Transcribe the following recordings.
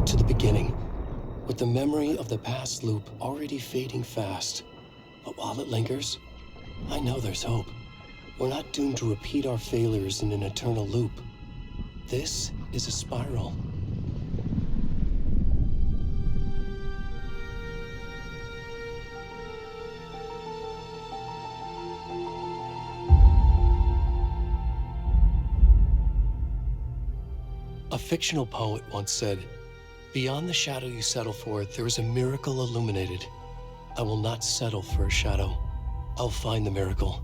to the beginning, with the memory of the past loop already fading fast. But while it lingers, I know there's hope. We're not doomed to repeat our failures in an eternal loop. This is a spiral. A fictional poet once said, "Beyond the shadow you settle for, there is a miracle illuminated. I will not settle for a shadow. I'll find the miracle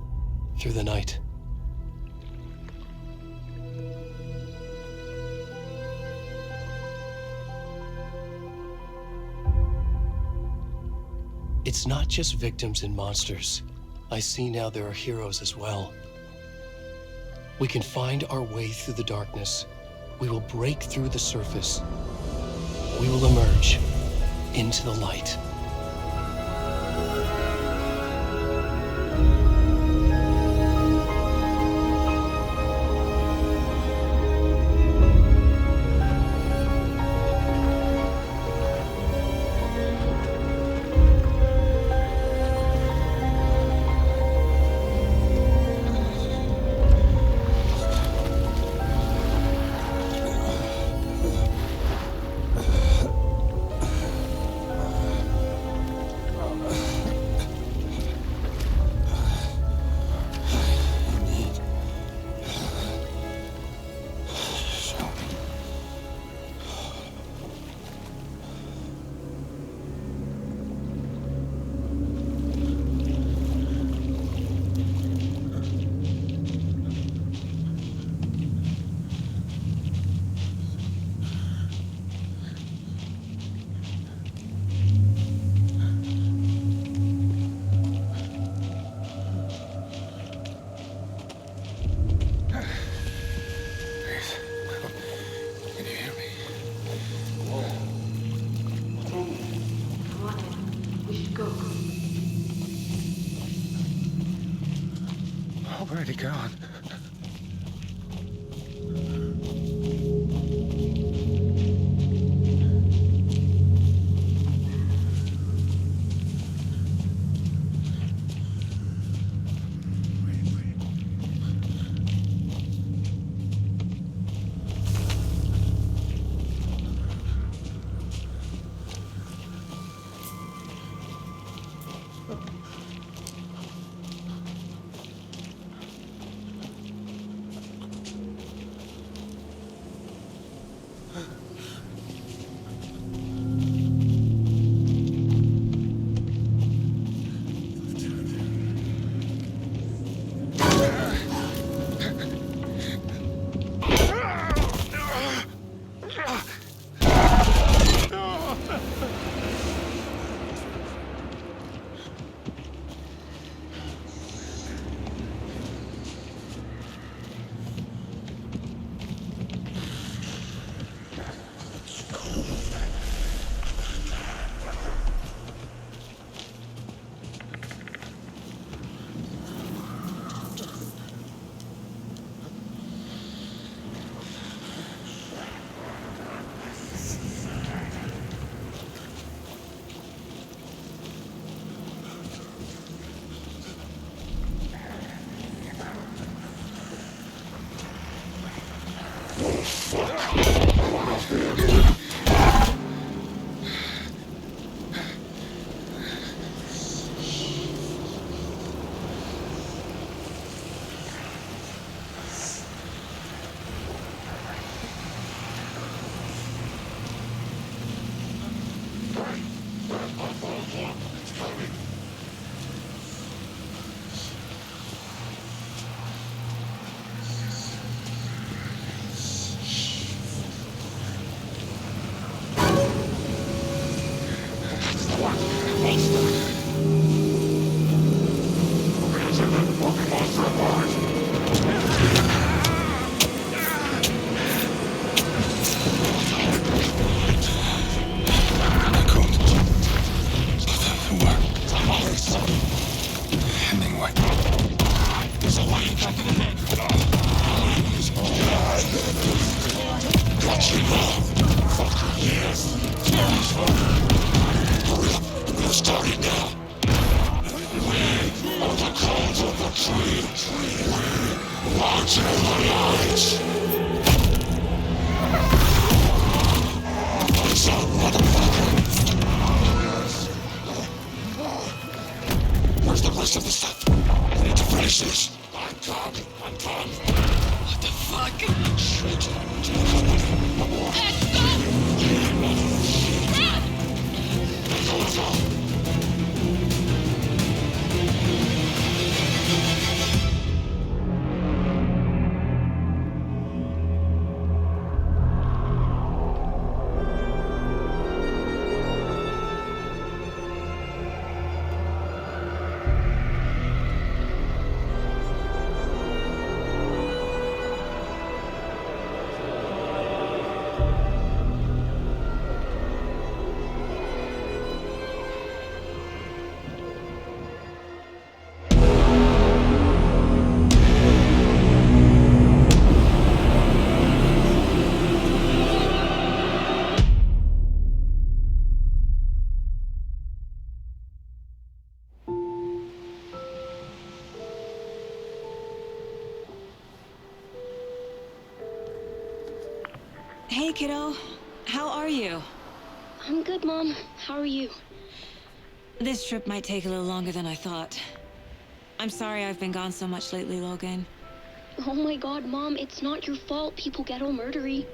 through the night." It's not just victims and monsters. I see now there are heroes as well. We can find our way through the darkness. We will break through the surface. We will emerge into the light. Already gone. Where's the rest of the stuff? I need to finish this. I'm done. What the fuck? Shit. Hey, kiddo. How are you? I'm good, Mom. How are you? This trip might take a little longer than I thought. I'm sorry I've been gone so much lately, Logan. Oh my god, Mom, it's not your fault people get all murdery.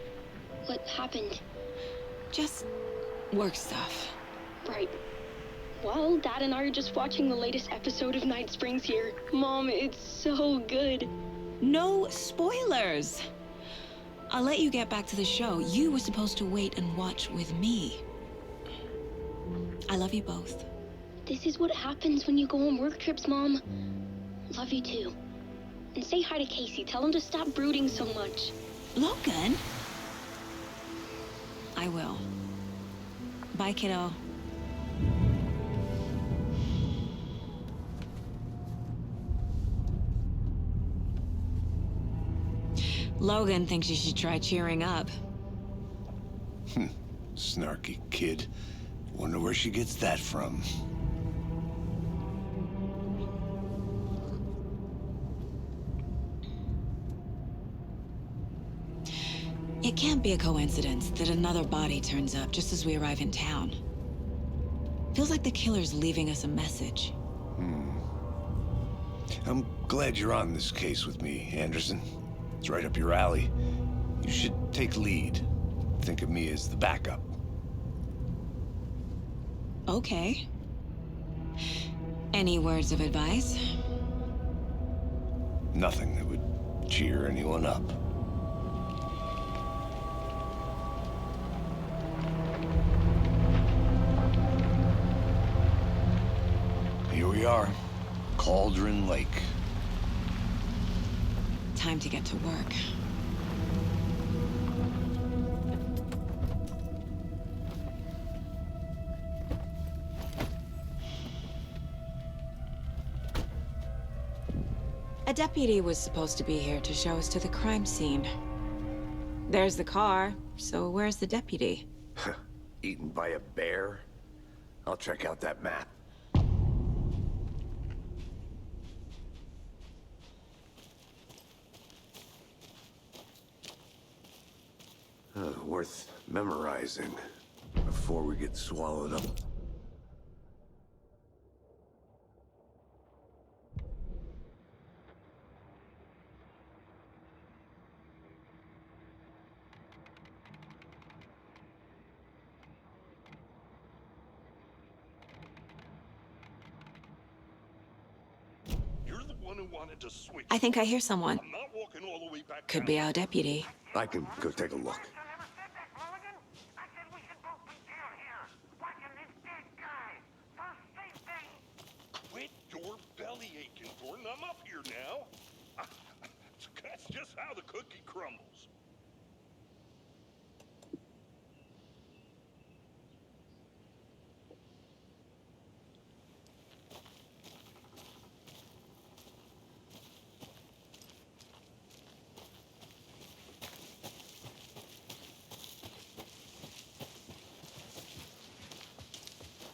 What happened? Just work stuff. Right. Well, Dad and I are just watching the latest episode of Night Springs here. Mom, it's so good. No spoilers! I'll let you get back to the show. You were supposed to wait and watch with me. I love you both. This is what happens when you go on work trips, Mom. Love you too. And say hi to Casey. Tell him to stop brooding so much. Logan? I will. Bye, kiddo. Logan thinks you should try cheering up. Snarky kid. Wonder where she gets that from. It can't be a coincidence that another body turns up just as we arrive in town. Feels like the killer's leaving us a message. I'm glad you're on this case with me, Anderson. It's right up your alley. You should take lead. Think of me as the backup. Okay. Any words of advice? Nothing that would cheer anyone up. Here we are, Cauldron Lake. Time to get to work. A deputy was supposed to be here to show us to the crime scene. There's the car, so where's the deputy? Eaten by a bear? I'll check out that map. Worth memorizing before we get swallowed up. You're the one who wanted to switch. I think I hear someone. I'm not walking all the way back. Could be our deputy. I can go take a look. Quit your belly aching, Gordon. I'm up here now. That's just how the cookie crumbles.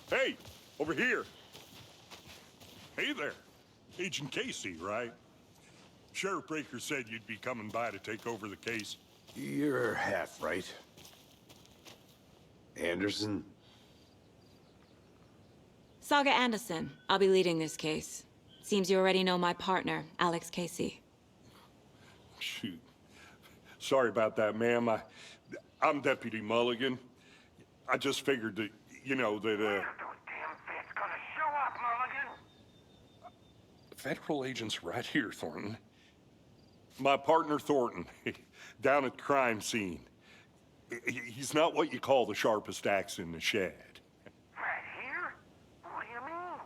Hey, over here. Hey there. Agent Casey, right? Sheriff Breaker said you'd be coming by to take over the case. You're half right. Anderson? Saga Anderson. I'll be leading this case. Seems you already know my partner, Alex Casey. Shoot. Sorry about that, ma'am. I'm Deputy Mulligan. I just figured that, you know, that, Those damn feds gonna show up, Mulligan. federal agent's right here, Thornton. My partner, Thornton, down at the crime scene. He's not what you call the sharpest axe in the shed. Right here? What do you mean?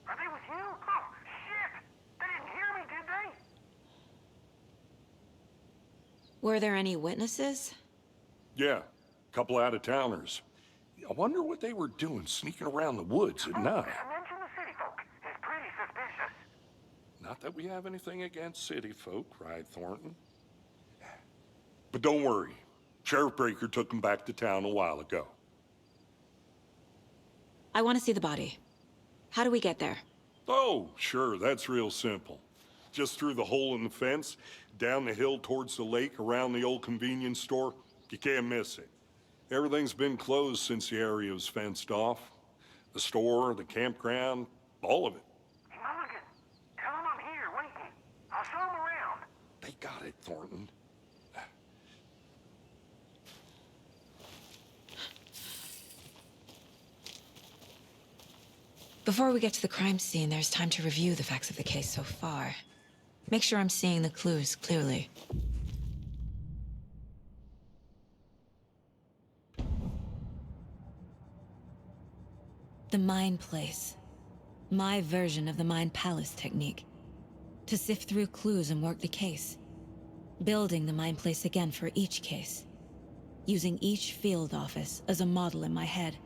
Are they with you? Oh, shit! They didn't hear me, did they? Were there any witnesses? Yeah, a couple out-of-towners. I wonder what they were doing sneaking around the woods at night. Mention the city folk. It's pretty suspicious. Not that we have anything against city folk, cried Thornton. But don't worry. Sheriff Breaker took them back to town a while ago. I want to see the body. How do we get there? Oh, sure, that's real simple. Just through the hole in the fence, down the hill towards the lake, around the old convenience store. You can't miss it. Everything's been closed since the area was fenced off. The store, the campground, all of it. Hey, Mulligan, tell them I'm here waiting. I'll show them around. They got it, Thornton. Before we get to the crime scene, there's time to review the facts of the case so far. Make sure I'm seeing the clues clearly. The Mind Place. My version of the Mind Palace technique. To sift through clues and work the case. Building the Mind Place again for each case. Using each field office as a model in my head.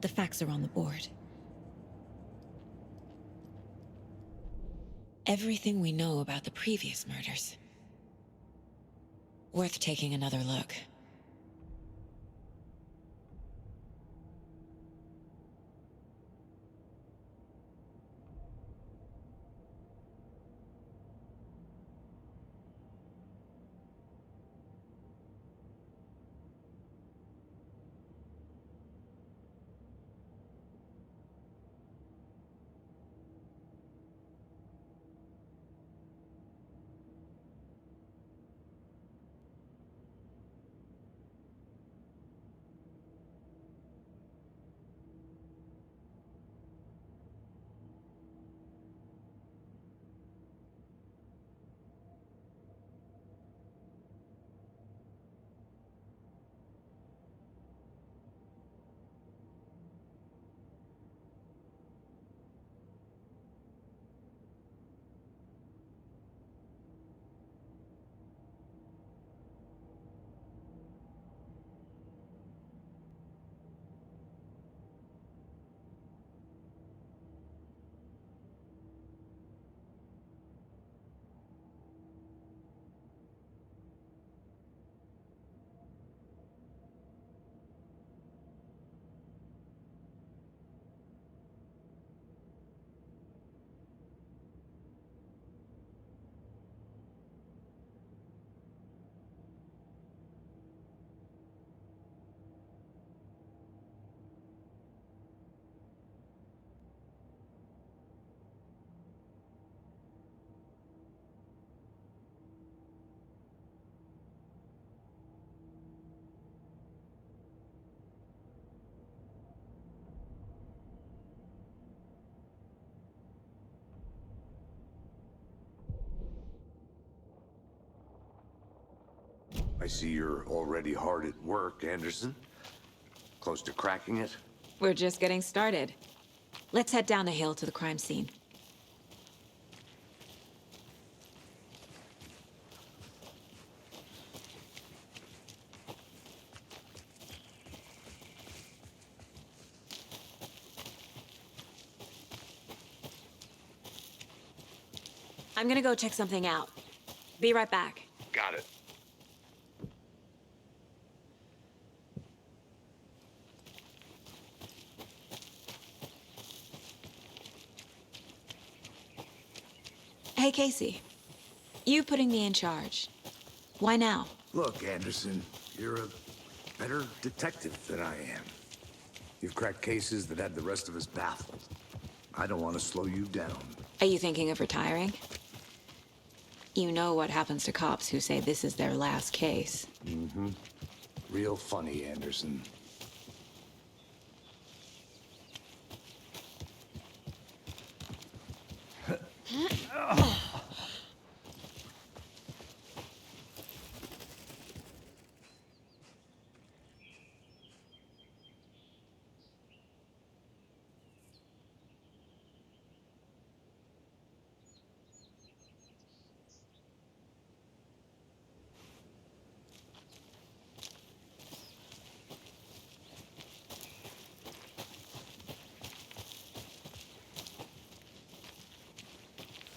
The facts are on the board. Everything we know about the previous murders. Worth taking another look. I see you're already hard at work, Anderson. Close to cracking it? We're just getting started. Let's head down the hill to the crime scene. I'm gonna go check something out. Be right back. Got it. Hey, Casey. You putting me in charge. Why now? Look, Anderson, you're a better detective than I am. You've cracked cases that had the rest of us baffled. I don't want to slow you down. Are you thinking of retiring? You know what happens to cops who say this is their last case. Mm-hmm. Real funny, Anderson.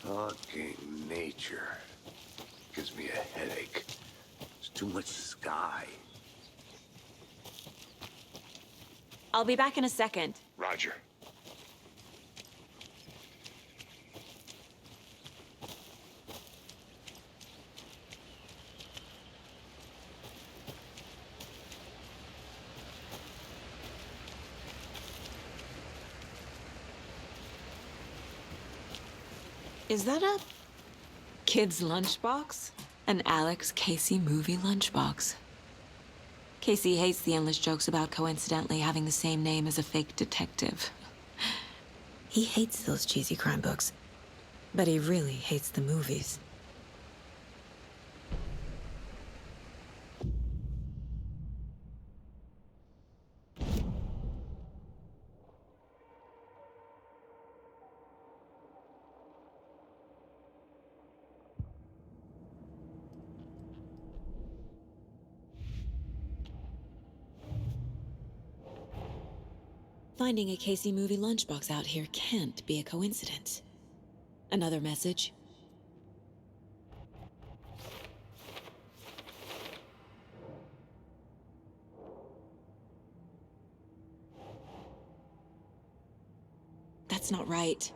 Fucking nature. Gives me a headache. There's too much sky. I'll be back in a second. Roger. Is that a kid's lunchbox? An Alex Casey movie lunchbox. Casey hates the endless jokes about coincidentally having the same name as a fake detective. He hates those cheesy crime books, but he really hates the movies. Finding a Casey movie lunchbox out here can't be a coincidence. Another message? That's not right.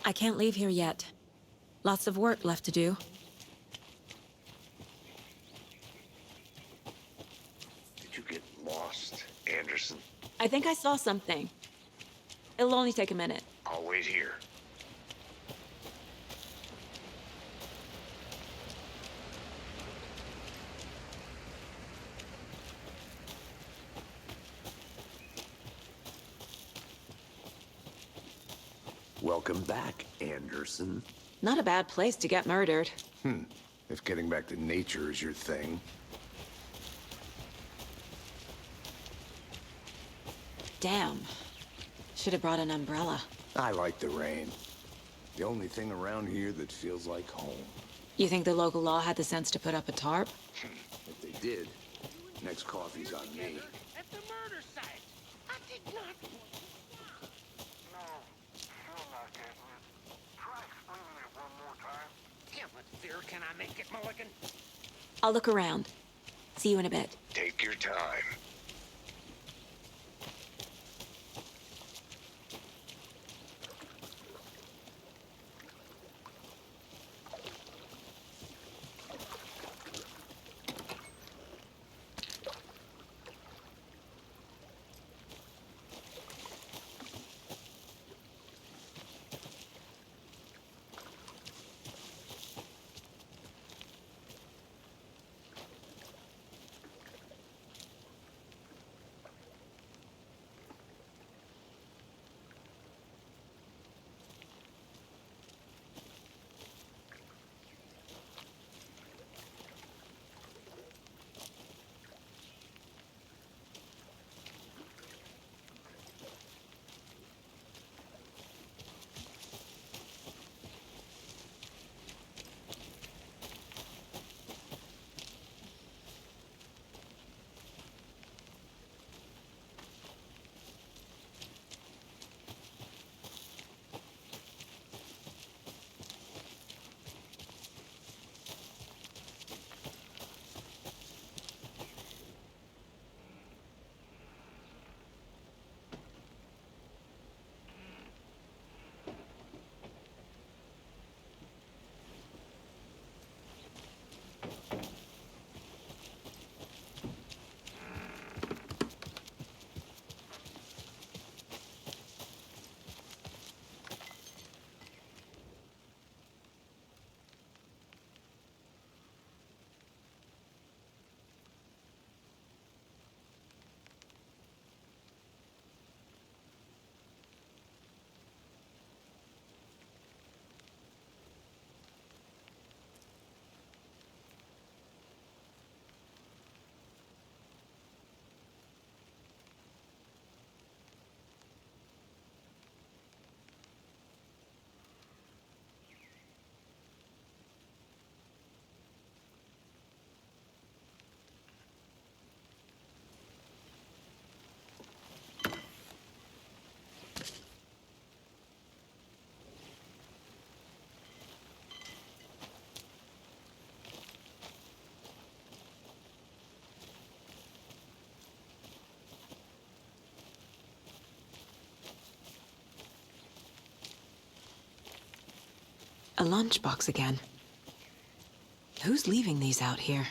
I can't leave here yet. Lots of work left to do. Did you get lost, Anderson? I think I saw something. It'll only take a minute. I'll wait here. Welcome back, Anderson. Not a bad place to get murdered. If getting back to nature is your thing. Damn. Should have brought an umbrella. I like the rain. The only thing around here that feels like home. You think the local law had the sense to put up a tarp? If they did, next coffee's on me. At the murder site. I did not. No, sure not, Caitlin. Try explaining it one more time. Damn it, dear. Can I make it, Mulligan? I'll look around. See you in a bit. Take your time. A lunchbox again. Who's leaving these out here?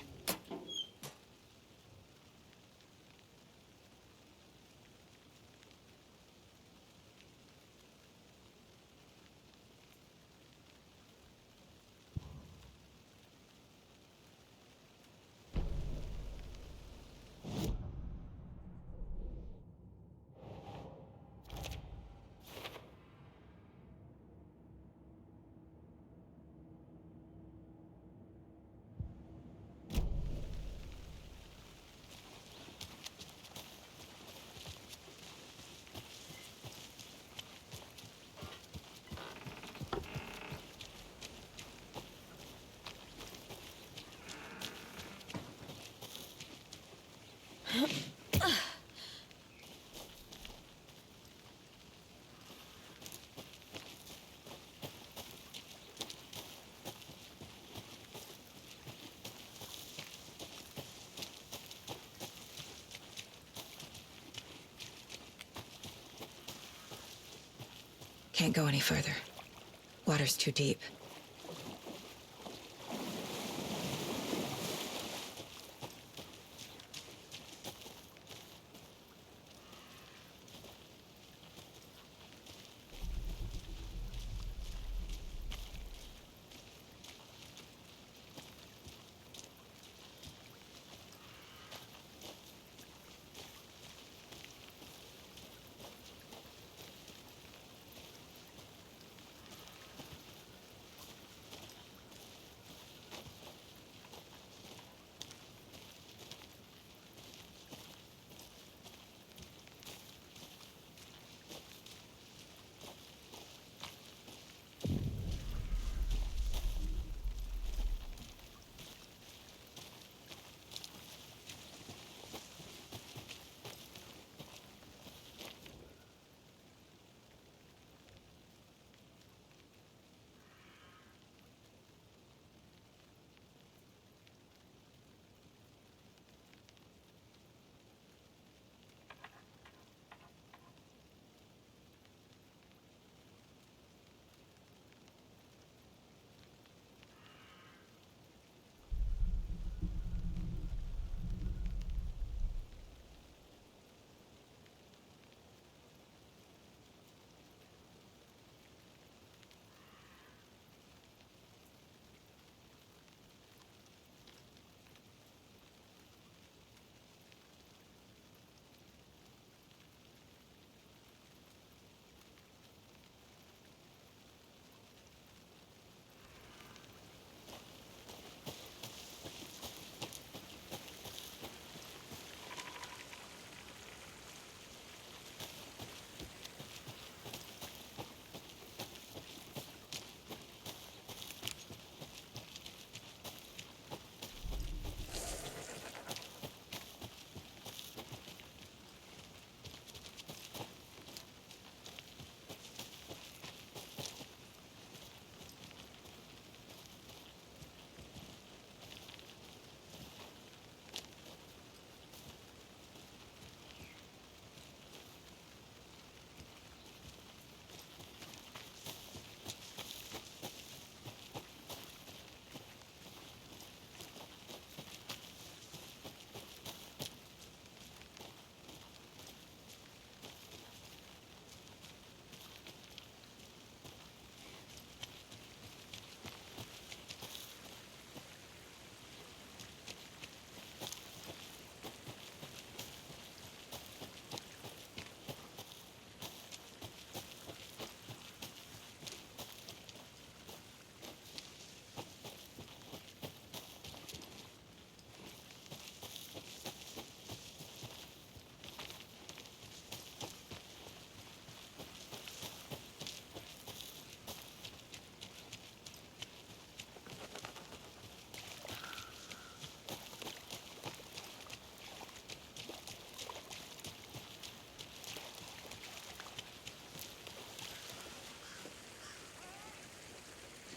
Can't go any further. Water's too deep.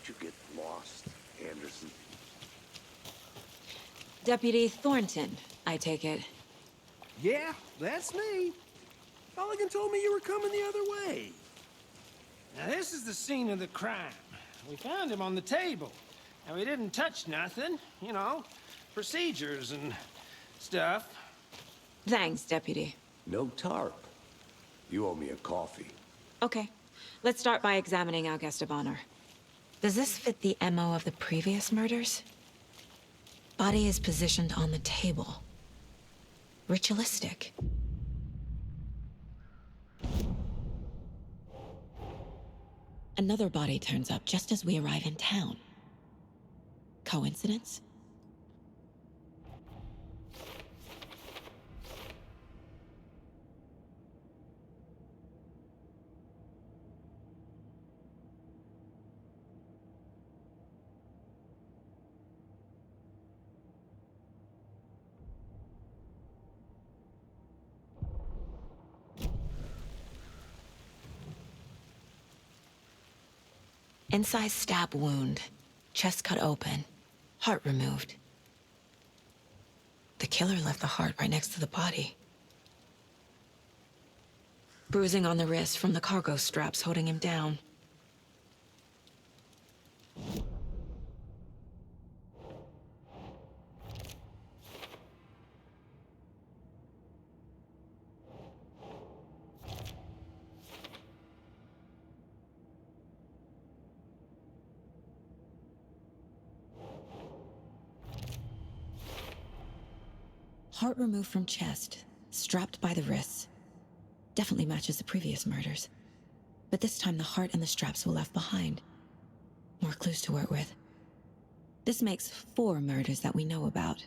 You get lost, Anderson. Deputy Thornton, I take it. Yeah, that's me. Mulligan told me you were coming the other way. Now, this is the scene of the crime. we found him on the table. And we didn't touch nothing, you know, procedures and stuff. Thanks, Deputy. No tarp. You owe me a coffee. Okay, let's start by examining our guest of honor. Does this fit the MO of the previous murders? Body is positioned on the table. Ritualistic. Another body turns up just as we arrive in town. Coincidence? Incised stab wound, chest cut open, heart removed. The killer left the heart right next to the body. Bruising on the wrist from the cargo straps holding him down. Heart removed from chest, strapped by the wrists. Definitely matches the previous murders. But this time the heart and the straps were left behind. More clues to work with. This makes 4 murders that we know about.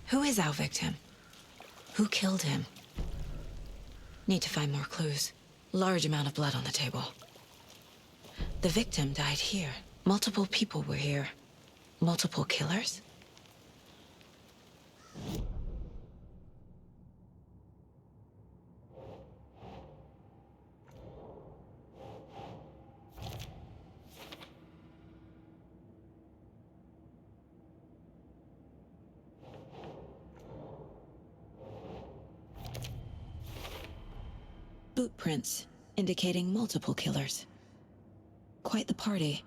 Who is our victim? Who killed him? Need to find more clues. Large amount of blood on the table. The victim died here. Multiple people were here. Multiple killers? Boot prints, indicating multiple killers. Quite the party.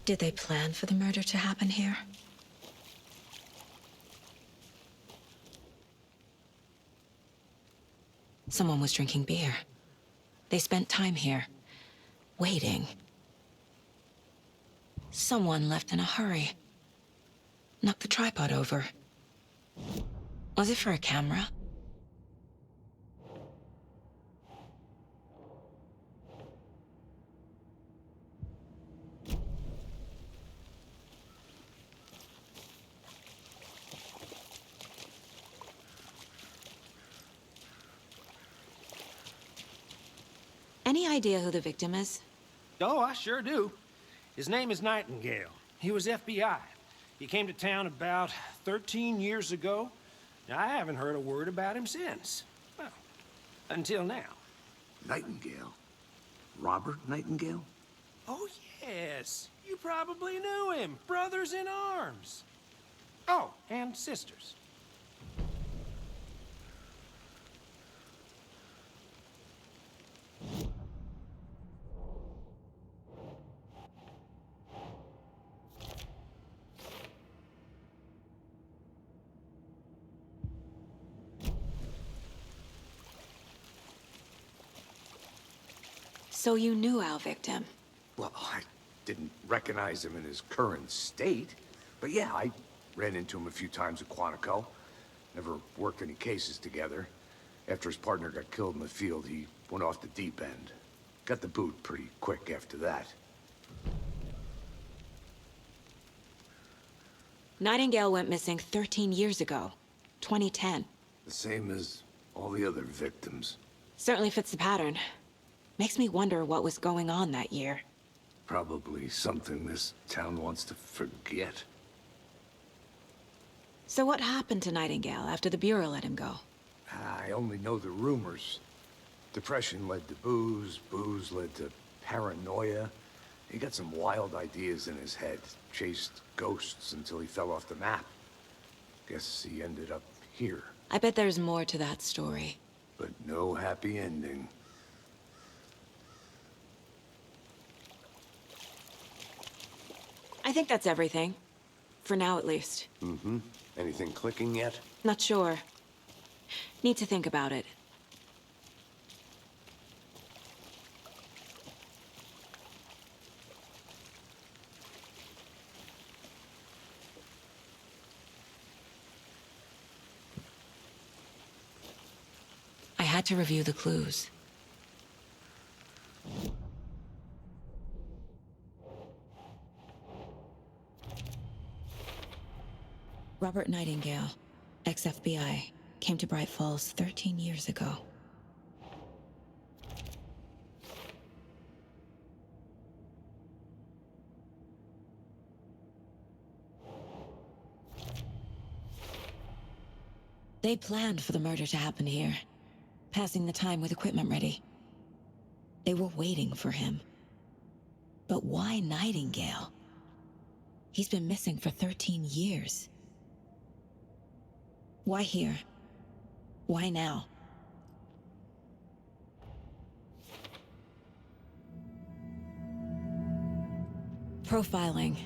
Did they plan for the murder to happen here? Someone was drinking beer. They spent time here, waiting. Someone left in a hurry. Knocked the tripod over. Was it for a camera? Any idea who the victim is? Oh, I sure do. His name is Nightingale. He was FBI. He came to town about 13 years ago. I haven't heard a word about him since. Well, until now. Nightingale? Robert Nightingale? Oh, yes. You probably knew him. Brothers in arms. Oh, and sisters. So you knew our victim? Well, I didn't recognize him in his current state. But yeah, I ran into him a few times at Quantico. Never worked any cases together. After his partner got killed in the field, he went off the deep end. Got the boot pretty quick after that. Nightingale went missing 13 years ago, 2010. The same as all the other victims. Certainly fits the pattern. Makes me wonder what was going on that year. Probably something this town wants to forget. So what happened to Nightingale after the Bureau let him go? I only know the rumors. Depression led to booze, booze led to paranoia. He got some wild ideas in his head. Chased ghosts until he fell off the map. Guess he ended up here. I bet there's more to that story. But no happy ending. I think that's everything. For now, at least. Mm-hmm. Anything clicking yet? Not sure. Need to think about it. I had to review the clues. Robert Nightingale, ex-FBI, came to Bright Falls 13 years ago. They planned for the murder to happen here, passing the time with equipment ready. They were waiting for him. But why Nightingale? He's been missing for 13 years. Why here? Why now? Profiling.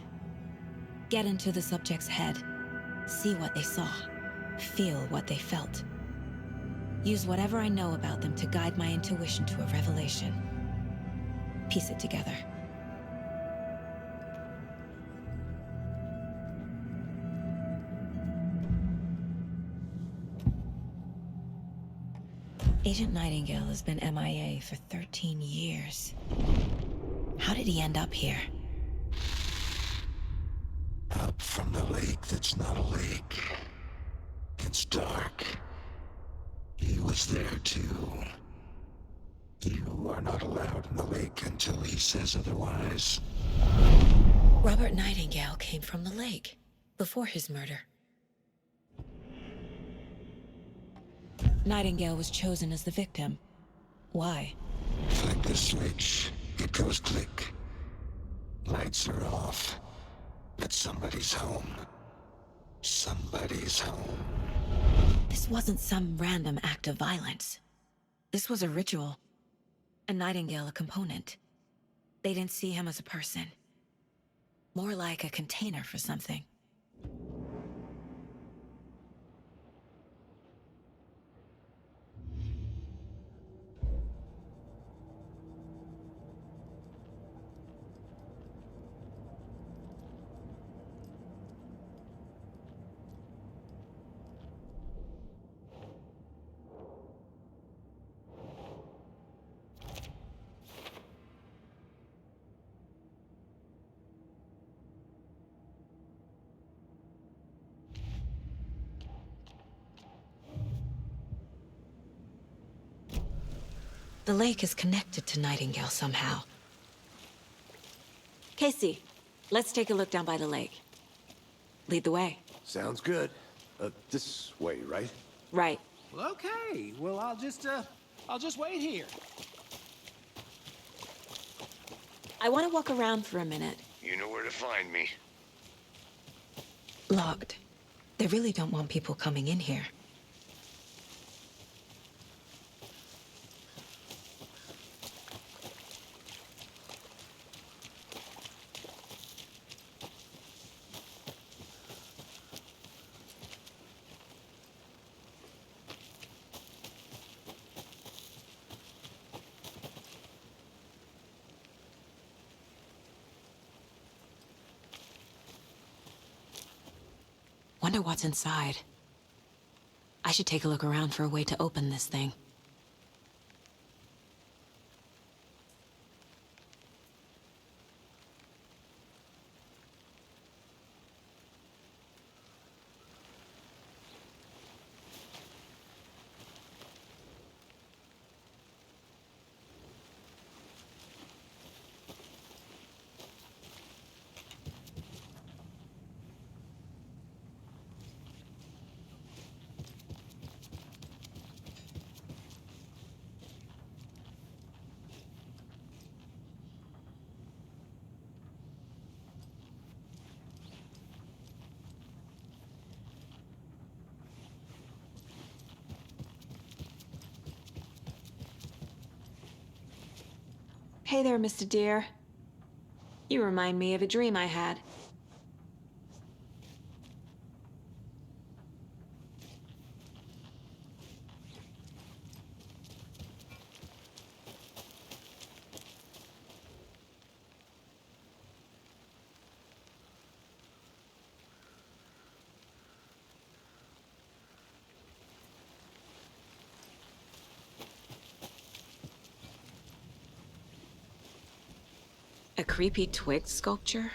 Get into the subject's head. See what they saw. Feel what they felt. Use whatever I know about them to guide my intuition to a revelation. Piece it together. Agent Nightingale has been MIA for 13 years. How did he end up here? Up from the lake that's not a lake. It's dark. He was there too. You are not allowed in the lake until he says otherwise. Robert Nightingale came from the lake, before his murder. Nightingale was chosen as the victim. Why? Flick the switch, it goes click. Lights are off. But somebody's home. Somebody's home. This wasn't some random act of violence. This was a ritual. And Nightingale a component. They didn't see him as a person. More like a container for something. The lake is connected to Nightingale somehow. Casey, let's take a look down by the lake. Lead the way. Sounds good. This way, right? Right. Well, okay. Well, I'll just wait here. I want to walk around for a minute. You know where to find me. Locked. They really don't want people coming in here. Wonder what's inside. I should take a look around for a way to open this thing. Hey there, Mr. Deer. You remind me of a dream I had. A creepy twig sculpture?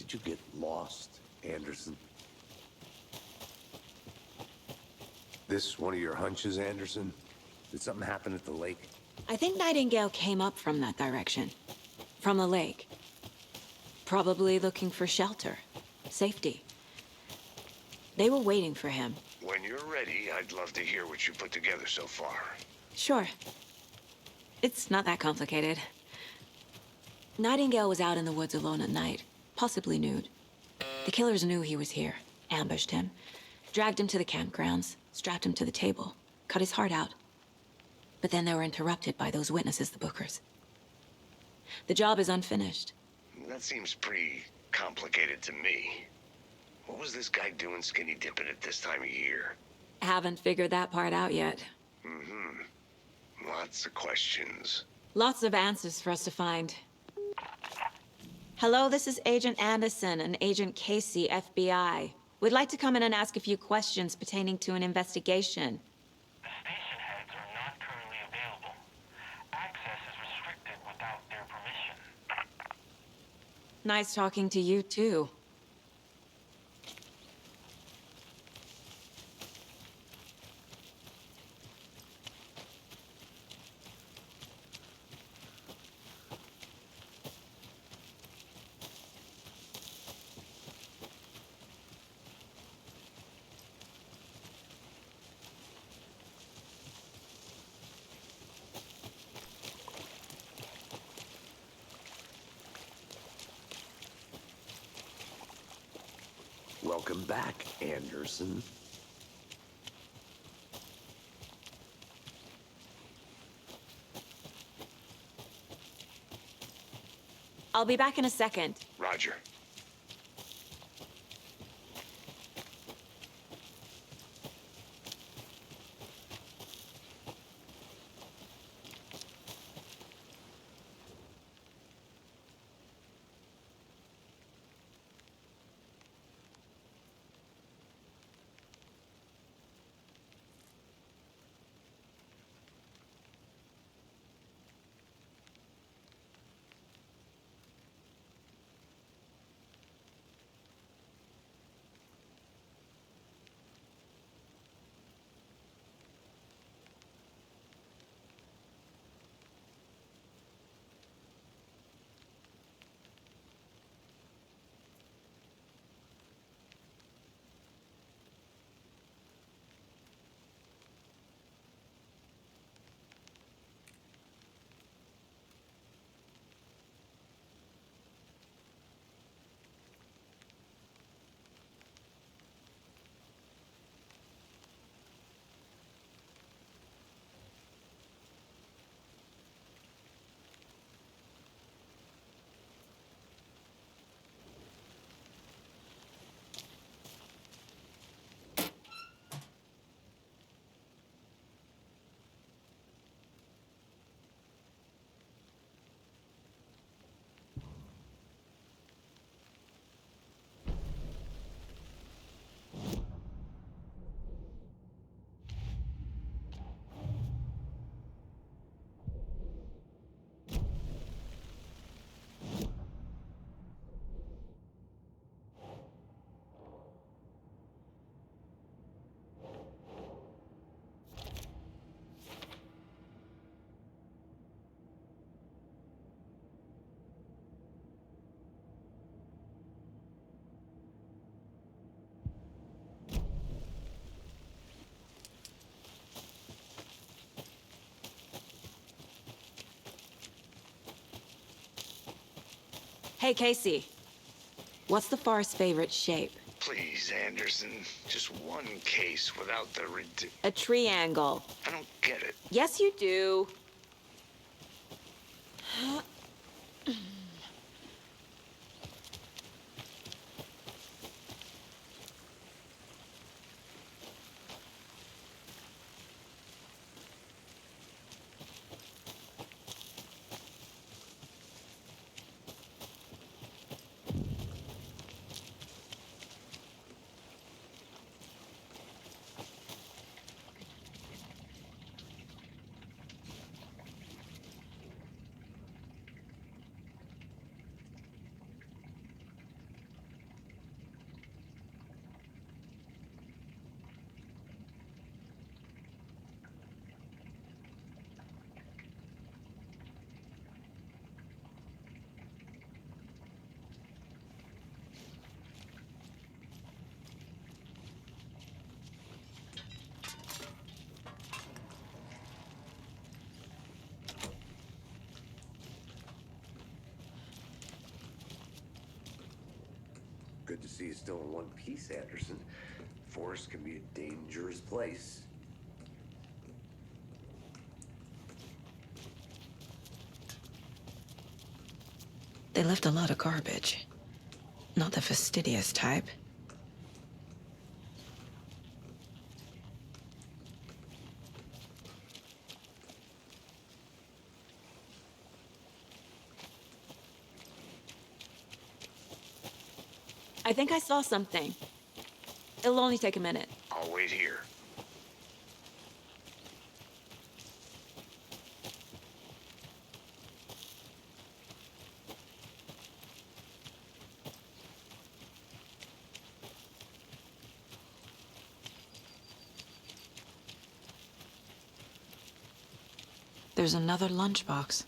Did you get lost, Anderson? This one of your hunches, Anderson? Did something happen at the lake? I think Nightingale came up from that direction. From the lake. Probably looking for shelter. Safety. They were waiting for him. When you're ready, I'd love to hear what you put together so far. Sure. It's not that complicated. Nightingale was out in the woods alone at night, possibly nude. The killers knew he was here, ambushed him, dragged him to the campgrounds, strapped him to the table, cut his heart out. But then they were interrupted by those witnesses, the Bookers. The job is unfinished. That seems pretty complicated to me. What was this guy doing skinny dipping at this time of year? Haven't figured that part out yet. Lots of questions. Lots of answers for us to find. Hello, this is Agent Anderson and Agent Casey, FBI. We'd like to come in and ask a few questions pertaining to an investigation. The station heads are not currently available. Access is restricted without their permission. Nice talking to you, too. Welcome back, Anderson. I'll be back in a second. Roger. Hey, Casey. What's the forest's favorite shape? Please, Anderson. Just one case without the A triangle. I don't get it. Yes, you do. Good to see you still in one piece, Anderson. Forest can be a dangerous place. They left a lot of garbage. Not the fastidious type. I think I saw something. It'll only take a minute. I'll wait here. There's another lunchbox.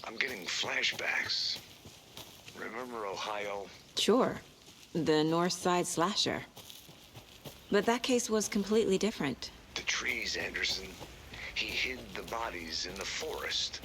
I'm getting flashbacks. Remember Ohio? Sure. The North Side slasher. But that case was completely different. The trees, Anderson. He hid the bodies in the forest.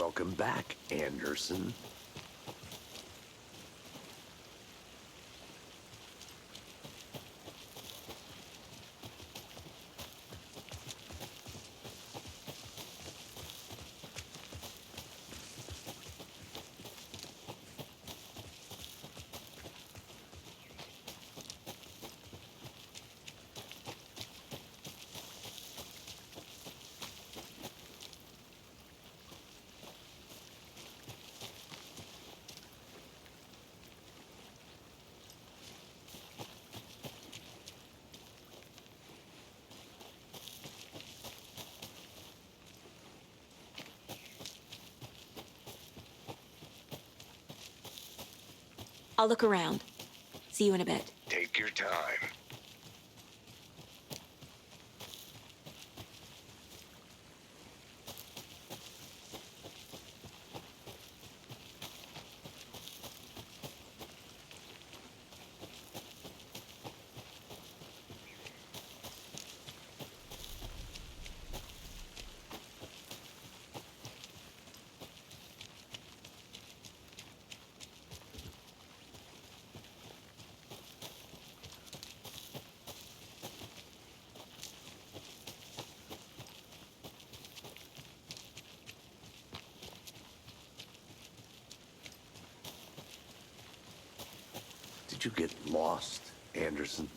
Welcome back, Anderson. I'll look around. See you in a bit. Take your time. Did you get lost, Anderson?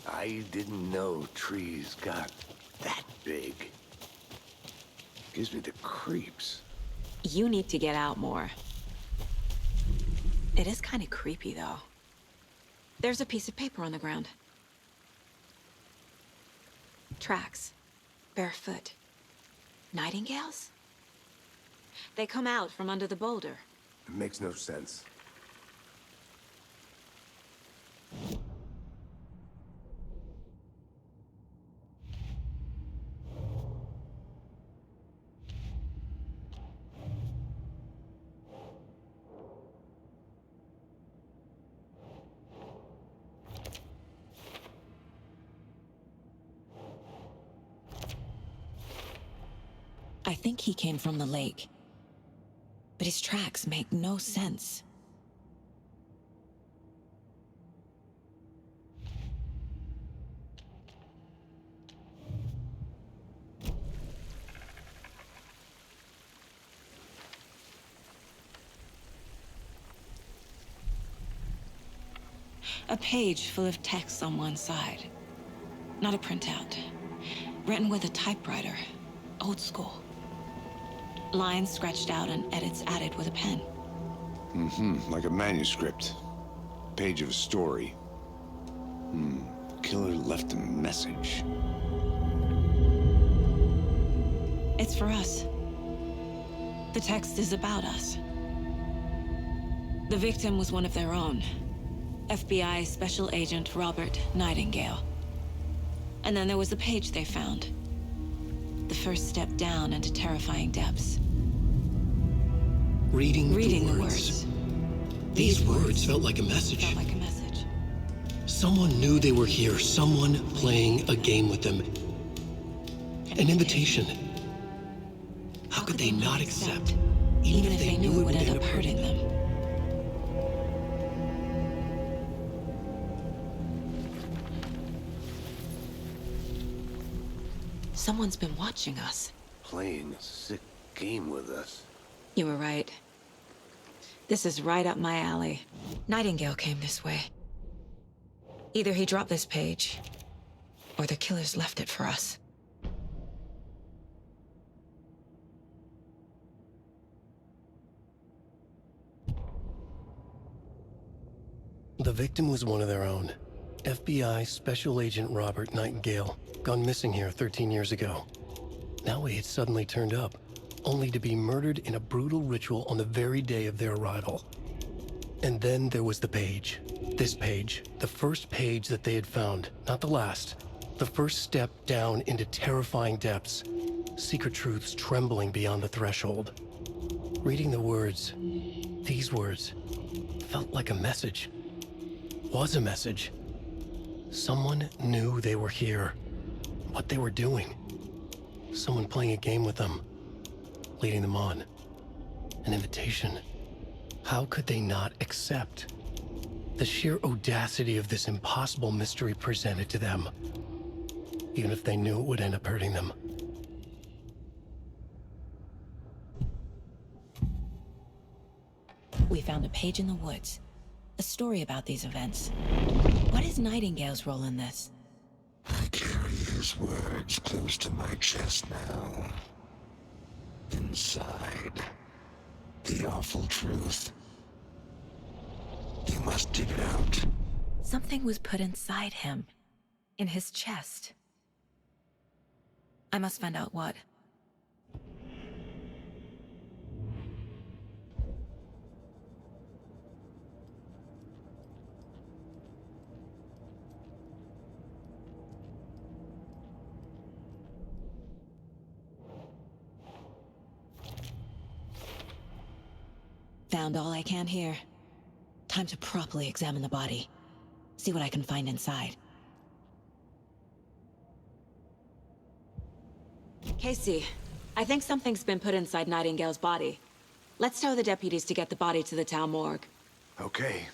I didn't know trees got that big. Gives me the creeps. You need to get out more. It is kind of creepy, though. There's a piece of paper on the ground. Tracks. Barefoot. Nightingales? They come out from under the boulder. It makes no sense. I think he came from the lake. But his tracks make no sense. A page full of text on one side. Not a printout. Written with a typewriter. Old school. Lines scratched out and edits added with a pen. Like a manuscript. Page of a story. The killer left a message. It's for us. The text is about us. The victim was one of their own. FBI Special Agent Robert Nightingale. And then there was the page they found. The first step down into terrifying depths. Reading the words. These words felt like a message. Felt like a message. Someone knew they were here, someone playing a game with them. An invitation. How could they not accept, even if they knew it would end up hurting them? Someone's been watching us. Playing a sick game with us. You were right. This is right up my alley. Nightingale came this way. Either he dropped this page, or the killers left it for us. The victim was one of their own. FBI Special Agent Robert Nightingale, gone missing here 13 years ago. Now he had suddenly turned up, only to be murdered in a brutal ritual on the very day of their arrival. And then there was the page. This page, the first page that they had found, not the last. The first step down into terrifying depths. secret truths trembling beyond the threshold. Reading the words, these words, felt like a message. Was a message. Someone knew they were here, what they were doing. Someone playing a game with them, leading them on. An invitation. How could they not accept? The sheer audacity of this impossible mystery presented to them, even if they knew it would end up hurting them. We found a page in the woods. A story about these events. What is Nightingale's role in this? I carry his words close to my chest now. Inside, the awful truth. You must dig it out. Something was put inside him. In his chest. I must find out what. Found all I can here. Time to properly examine the body. See what I can find inside. Casey, I think something's been put inside Nightingale's body. Let's tell the deputies to get the body to the town morgue. Okay.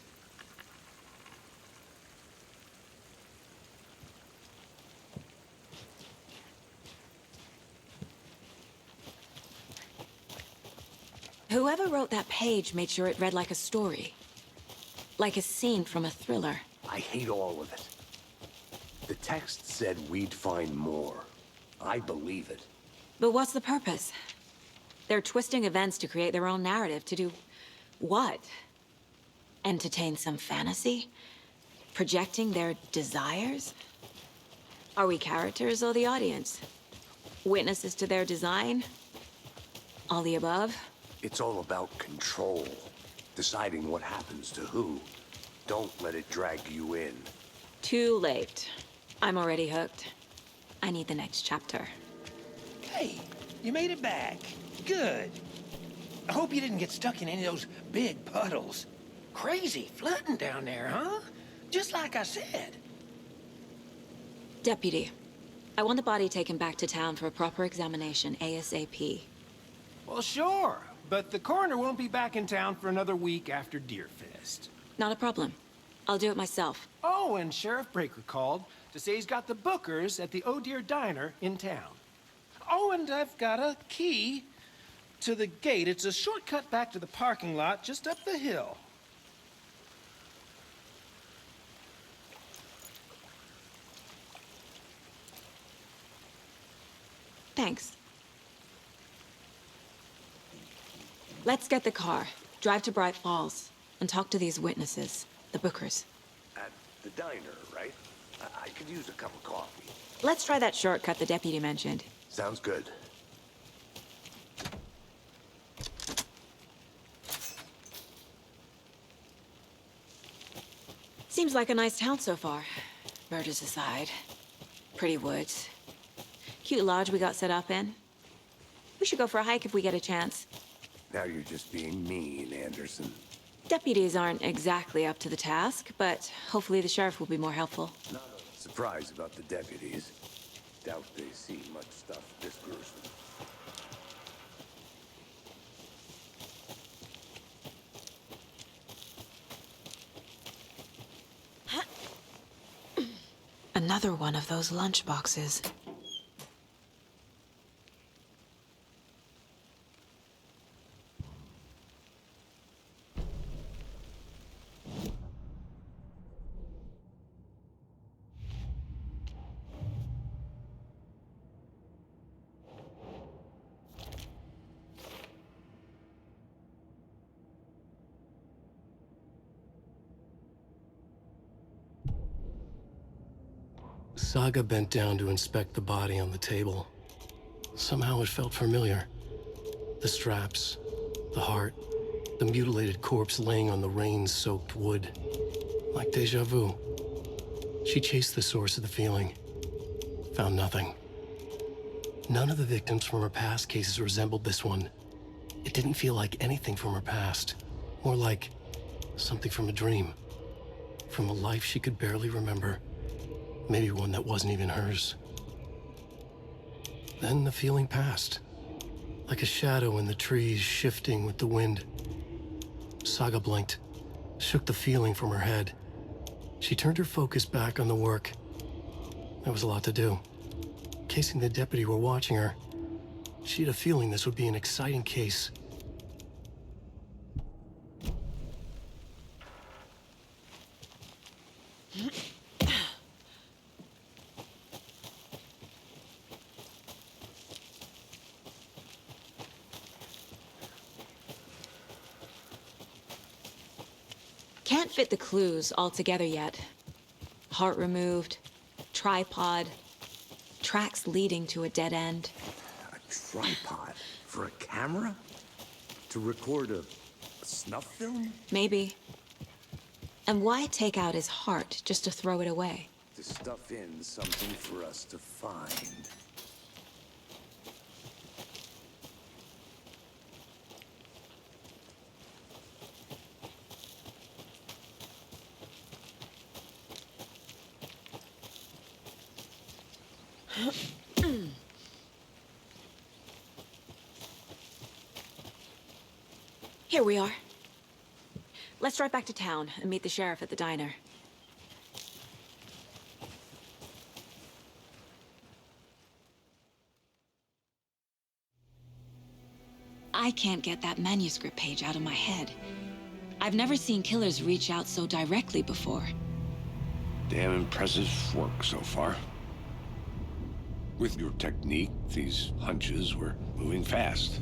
Whoever wrote that page made sure it read like a story. Like a scene from a thriller. I hate all of it. The text said we'd find more. I believe it. But what's the purpose? They're twisting events to create their own narrative. To do what? Entertain some fantasy? Projecting their desires? Are we characters or the audience? Witnesses to their design? All the above? It's all about control. Deciding what happens to who. Don't let it drag you in. Too late. I'm already hooked. I need the next chapter. Hey, you made it back. Good. I hope you didn't get stuck in any of those big puddles. Crazy flooding down there, huh? Just like I said. Deputy, I want the body taken back to town for a proper examination, ASAP. Well, sure. But the coroner won't be back in town for another week after Deerfest. Not a problem. I'll do it myself. Oh, and Sheriff Breaker called to say he's got the Bookers at the Oh Dear Diner in town. Oh, and I've got a key to the gate. It's a shortcut back to the parking lot just up the hill. Thanks. Let's get the car, drive to Bright Falls, and talk to these witnesses, the Bookers. At the diner, right? I could use a cup of coffee. Let's try that shortcut the deputy mentioned. Sounds good. Seems like a nice town so far. Murders aside. Pretty woods. Cute lodge we got set up in. We should go for a hike if we get a chance. Now you're just being mean, Anderson. Deputies aren't exactly up to the task, but hopefully the sheriff will be more helpful. Not a surprise about the deputies. Doubt they see much stuff this gruesome. Another one of those lunch boxes. Saga bent down to inspect the body on the table. Somehow it felt familiar. The straps, the heart, the mutilated corpse laying on the rain-soaked wood. Like deja vu. She chased the source of the feeling. Found nothing. None of the victims from her past cases resembled this one. It didn't feel like anything from her past. More like something from a dream. From a life she could barely remember. Maybe one that wasn't even hers. Then the feeling passed. Like a shadow in the trees shifting with the wind. Saga blinked, shook the feeling from her head. She turned her focus back on the work. There was a lot to do. Casey and the deputy were watching her. She had a feeling this would be an exciting case. Can't fit the clues all together yet. Heart removed, tripod, tracks leading to a dead end. A tripod? For a camera? To record a snuff film? Maybe. And why take out his heart just to throw it away? To stuff in something for us to find. Here we are. Let's drive back to town and meet the sheriff at the diner. I can't get that manuscript page out of my head. I've never seen killers reach out so directly before. Damn impressive work so far. With your technique, these hunches were moving fast.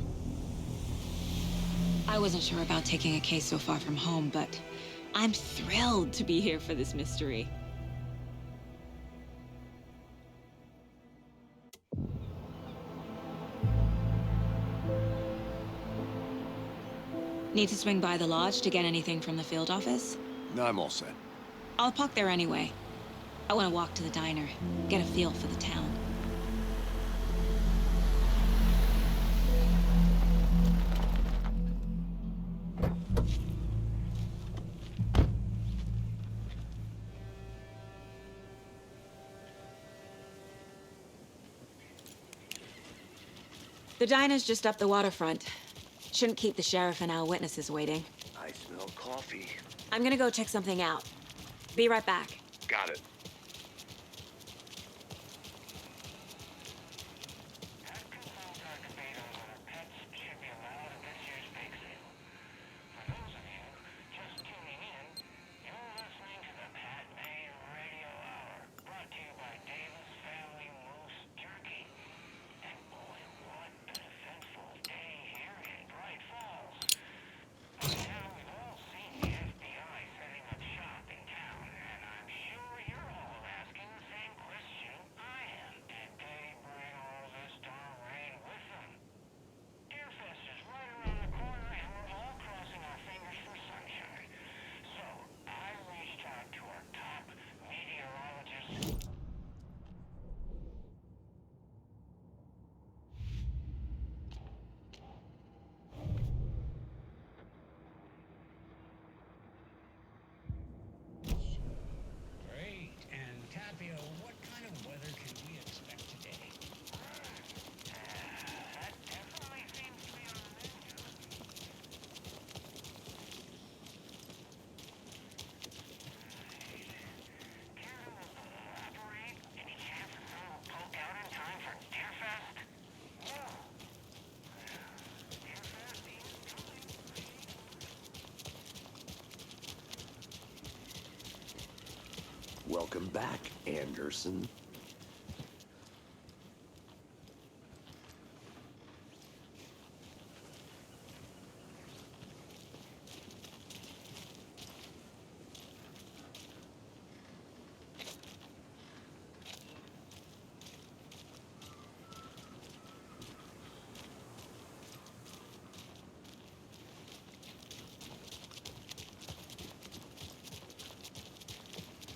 I wasn't sure about taking a case so far from home, but I'm thrilled to be here for this mystery. Need to swing by the lodge to get anything from the field office? No, I'm all set. I'll park there anyway. I want to walk to the diner, get a feel for the town. The diner's just up the waterfront. Shouldn't keep the sheriff and our witnesses waiting. I smell coffee. I'm gonna go check something out. Be right back. Got it. What kind of weather can we expect today? That definitely seems to be on the menu. Care to elaborate? Any chance the sun will poke out in time for Deerfest? No. Deerfest is coming. Welcome back, Anderson.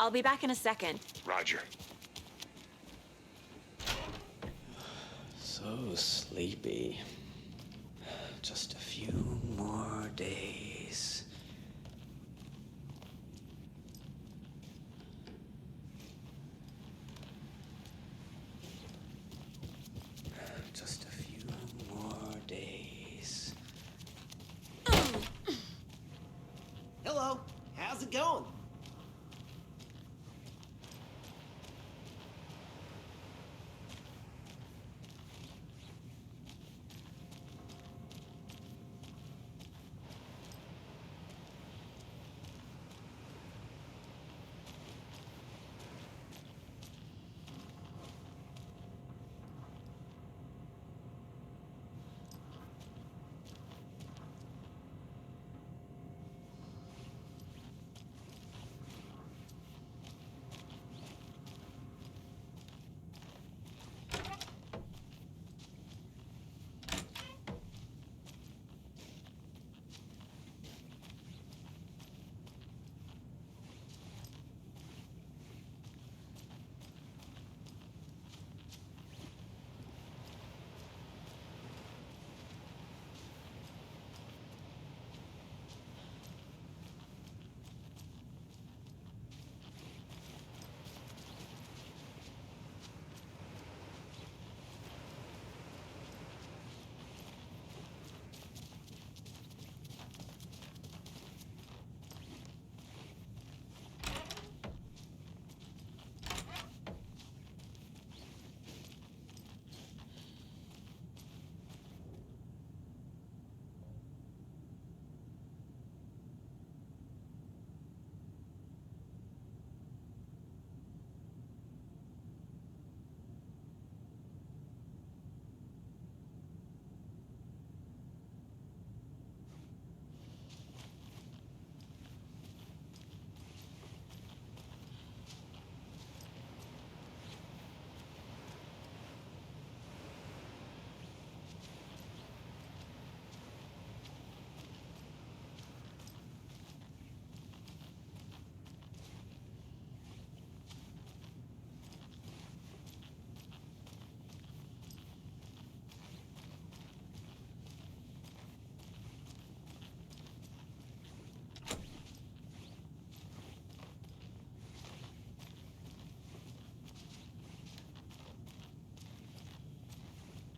I'll be back in a second. Roger. So, sleepy. Just a few more days. Just a few more days. Hello, how's it going?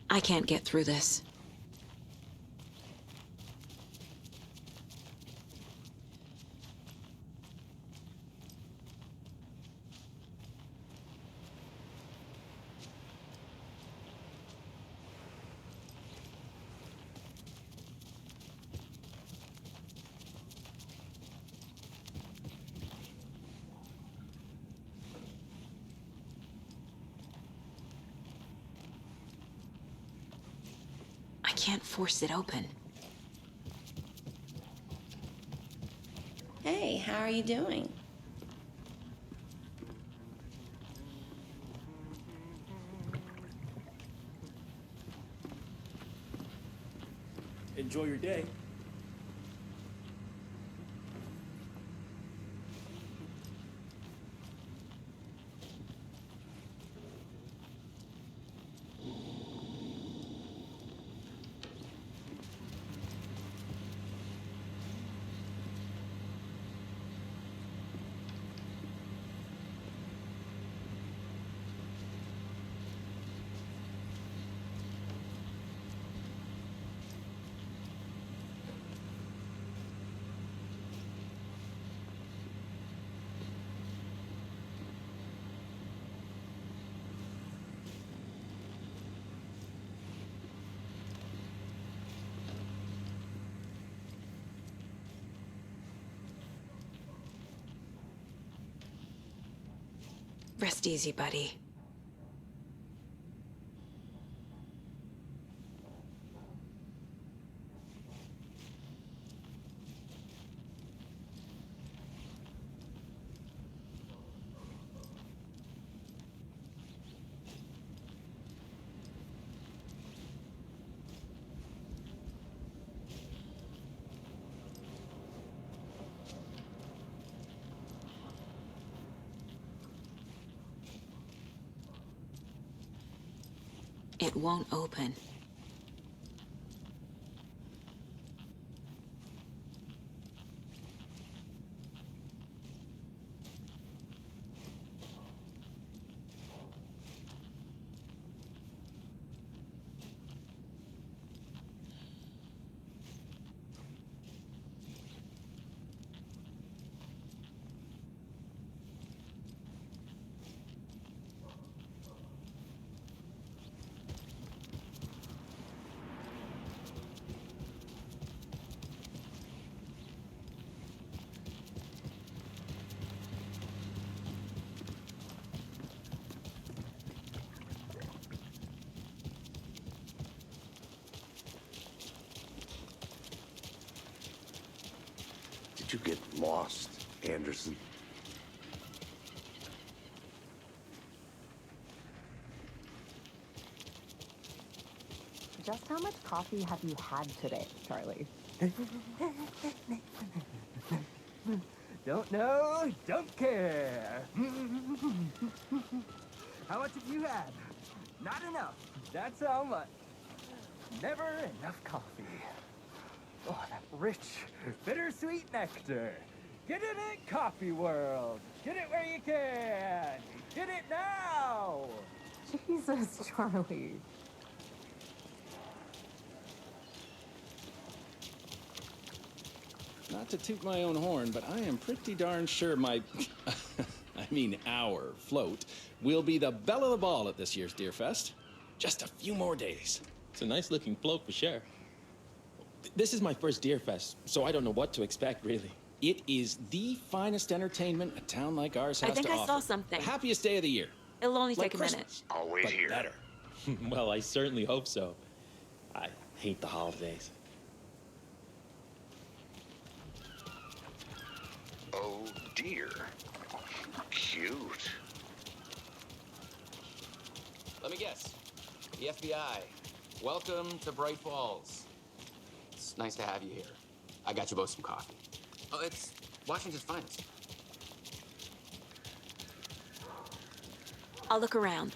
I can't get through this. I can't force it open. Hey, how are you doing? Enjoy your day. Rest easy, buddy. It won't open. Did you get lost, Anderson? Just how much coffee have you had today, Charlie? Don't know, don't care. How much have you had? Not enough. That's how much. Never enough coffee. Oh, that rich, bittersweet nectar. Get it at Coffee World. Get it where you can. Get it now. Jesus, Charlie. Not to toot my own horn, but I am pretty darn sure my, I mean our float, will be the belle of the ball at this year's Deer Fest. Just a few more days. It's a nice looking float for sure. This is my first Deer Fest, so I don't know what to expect, really. It is the finest entertainment a town like ours has I think to I offer. saw something. The happiest day of the year. It'll only Like take a minute. Christmas, Always but here. better. Well, I certainly hope so. I hate the holidays. Oh dear. Cute. Let me guess. The FBI. Welcome to Bright Falls. It's nice to have you here. I got you both some coffee. Oh, it's Washington's finest. I'll look around.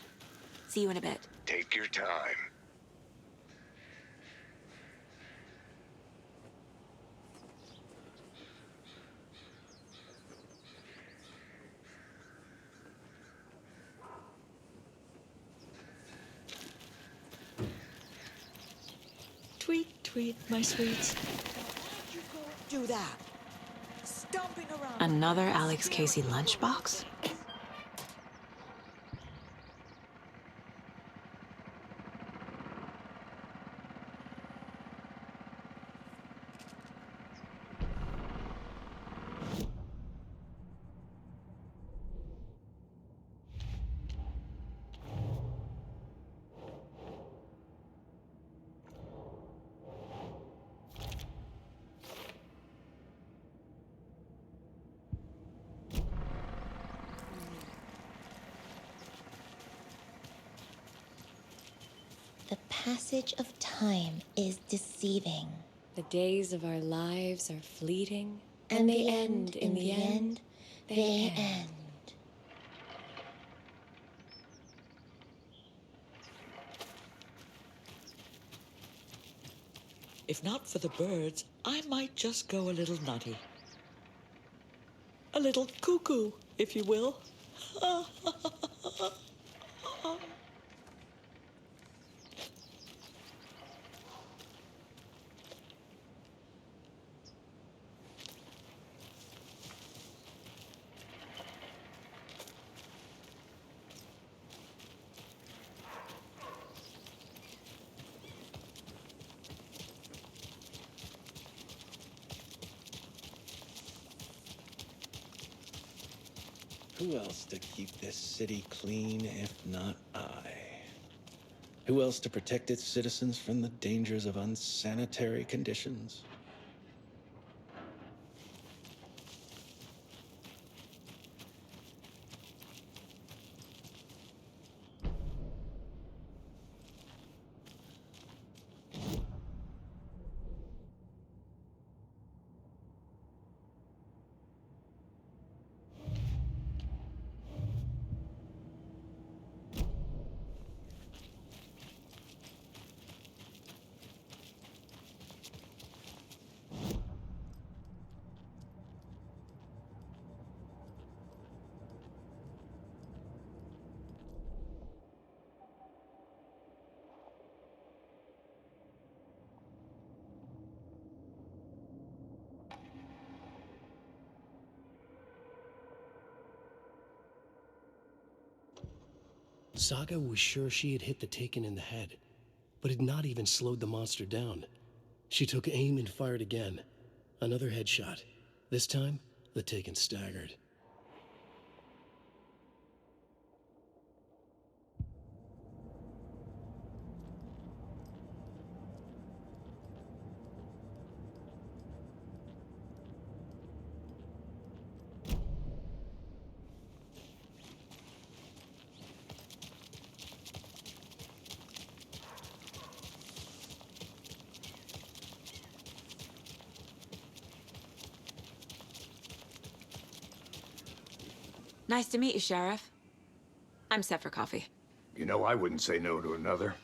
See you in a bit. Take your time. Tweet, tweet, my sweets. Do that. Stomping around. Another Alex Casey lunchbox? The passage of time is deceiving. The days of our lives are fleeting, And they end, in the end, they end. If not for the birds, I might just go a little nutty. A little cuckoo, if you will. Who else to keep this city clean if not I? Who else to protect its citizens from the dangers of unsanitary conditions? Saga was sure she had hit the Taken in the head, but had not even slowed the monster down. She took aim and fired again. Another headshot. This time, the Taken staggered. Nice to meet you, Sheriff. I'm set for coffee. You know, I wouldn't say no to another.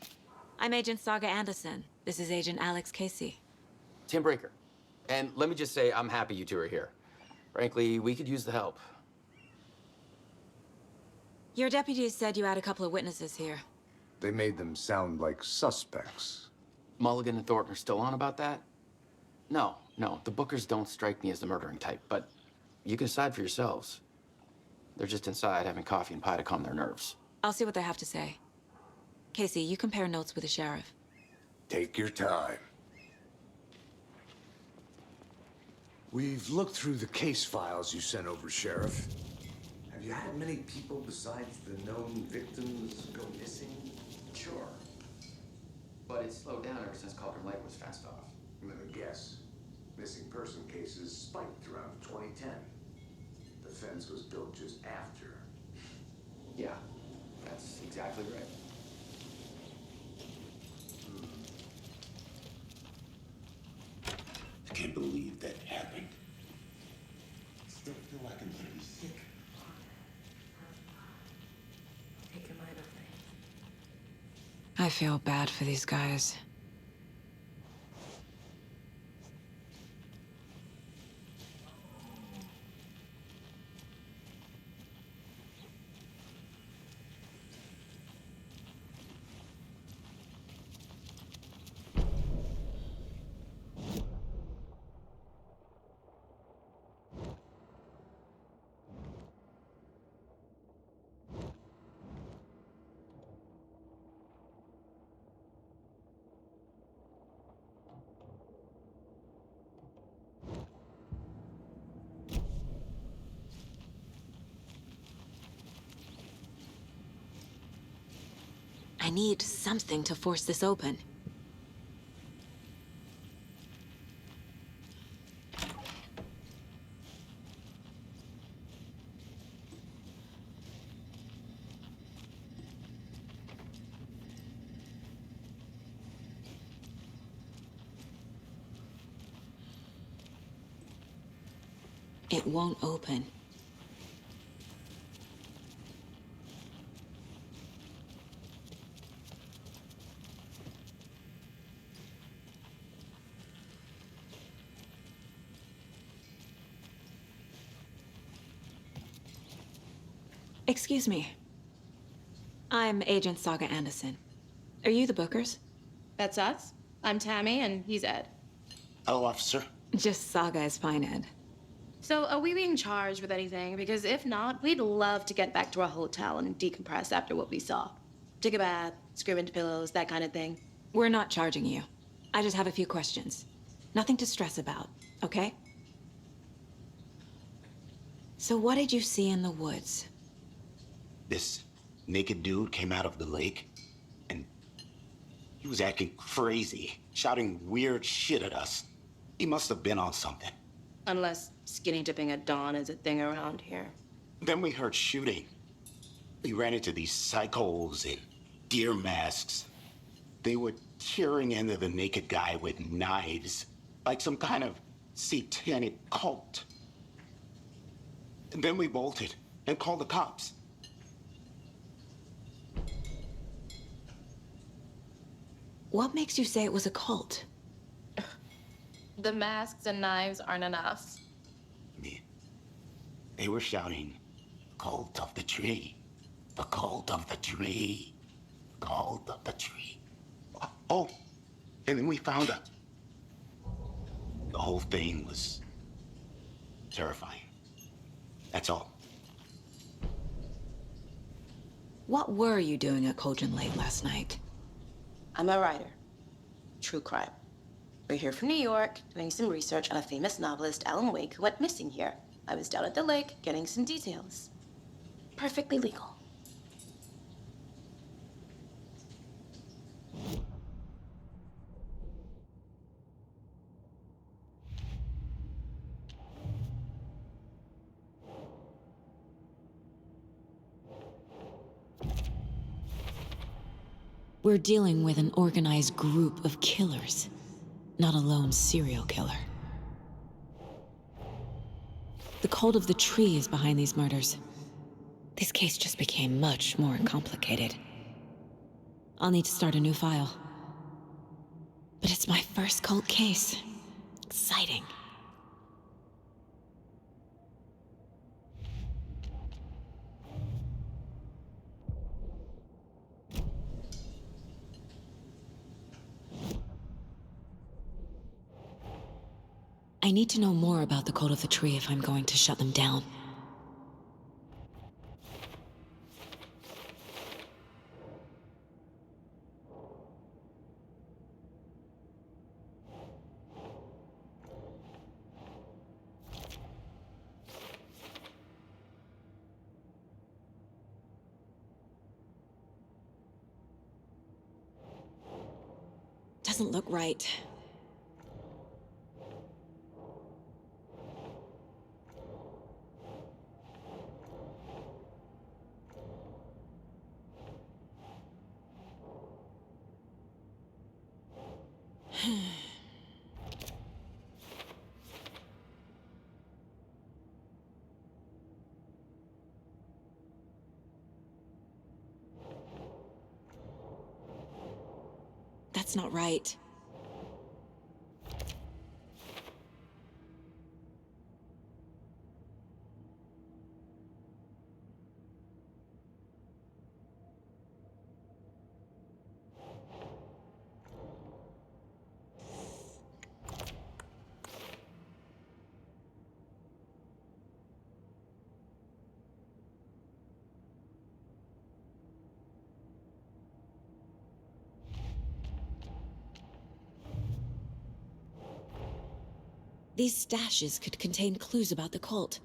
I'm Agent Saga Anderson. This is Agent Alex Casey. Tim Breaker. And let me just say, I'm happy you two are here. Frankly, we could use the help. Your deputies said you had a couple of witnesses here. They made them sound like suspects. Mulligan and Thornton are still on about that? No, the Bookers don't strike me as the murdering type, but you can decide for yourselves. They're just inside having coffee and pie to calm their nerves. I'll see what they have to say. Casey, you compare notes with the sheriff. Take your time. We've looked through the case files you sent over, Sheriff. Have you had many people besides the known victims go missing? Sure. But it's slowed down ever since Cauldron Lake was fenced off. Let me guess. Missing person cases spiked around 2010. The fence was built just after. Yeah, that's exactly right. I can't believe that happened. Still feel like I'm gonna be sick. Take your mind off things. I feel bad for these guys. I need something to force this open. It won't open. Excuse me. I'm Agent Saga Anderson. Are you the Bookers? That's us. I'm Tammy, and he's Ed. Hello, officer. Just Saga is fine, Ed. So, are we being charged with anything? Because if not, we'd love to get back to our hotel and decompress after what we saw. Take a bath, scream into pillows, that kind of thing. We're not charging you. I just have a few questions. Nothing to stress about, okay? So what did you see in the woods? This naked dude came out of the lake, and he was acting crazy, shouting weird shit at us. He must have been on something. Unless skinny dipping at dawn is a thing around here. Then we heard shooting. We ran into these psychos in deer masks. They were tearing into the naked guy with knives, like some kind of satanic cult. And then we bolted and called the cops. What makes you say it was a cult? The masks and knives aren't enough. They were shouting, "Cult of the tree, the cult of the tree, cult of the tree." Oh, and then we found her. The whole thing was terrifying. That's all. What were you doing at Cauldron Lake last night? I'm a writer. True crime. We're here from New York, doing some research on a famous novelist, Alan Wake, who went missing here. I was down at the lake, getting some details. Perfectly legal. We're dealing with an organized group of killers, not a lone serial killer. The cult of the tree is behind these murders. This case just became much more complicated. I'll need to start a new file. But it's my first cult case. Exciting. I need to know more about the cult of the tree if I'm going to shut them down. Doesn't look right. That's not right. These stashes could contain clues about the cult.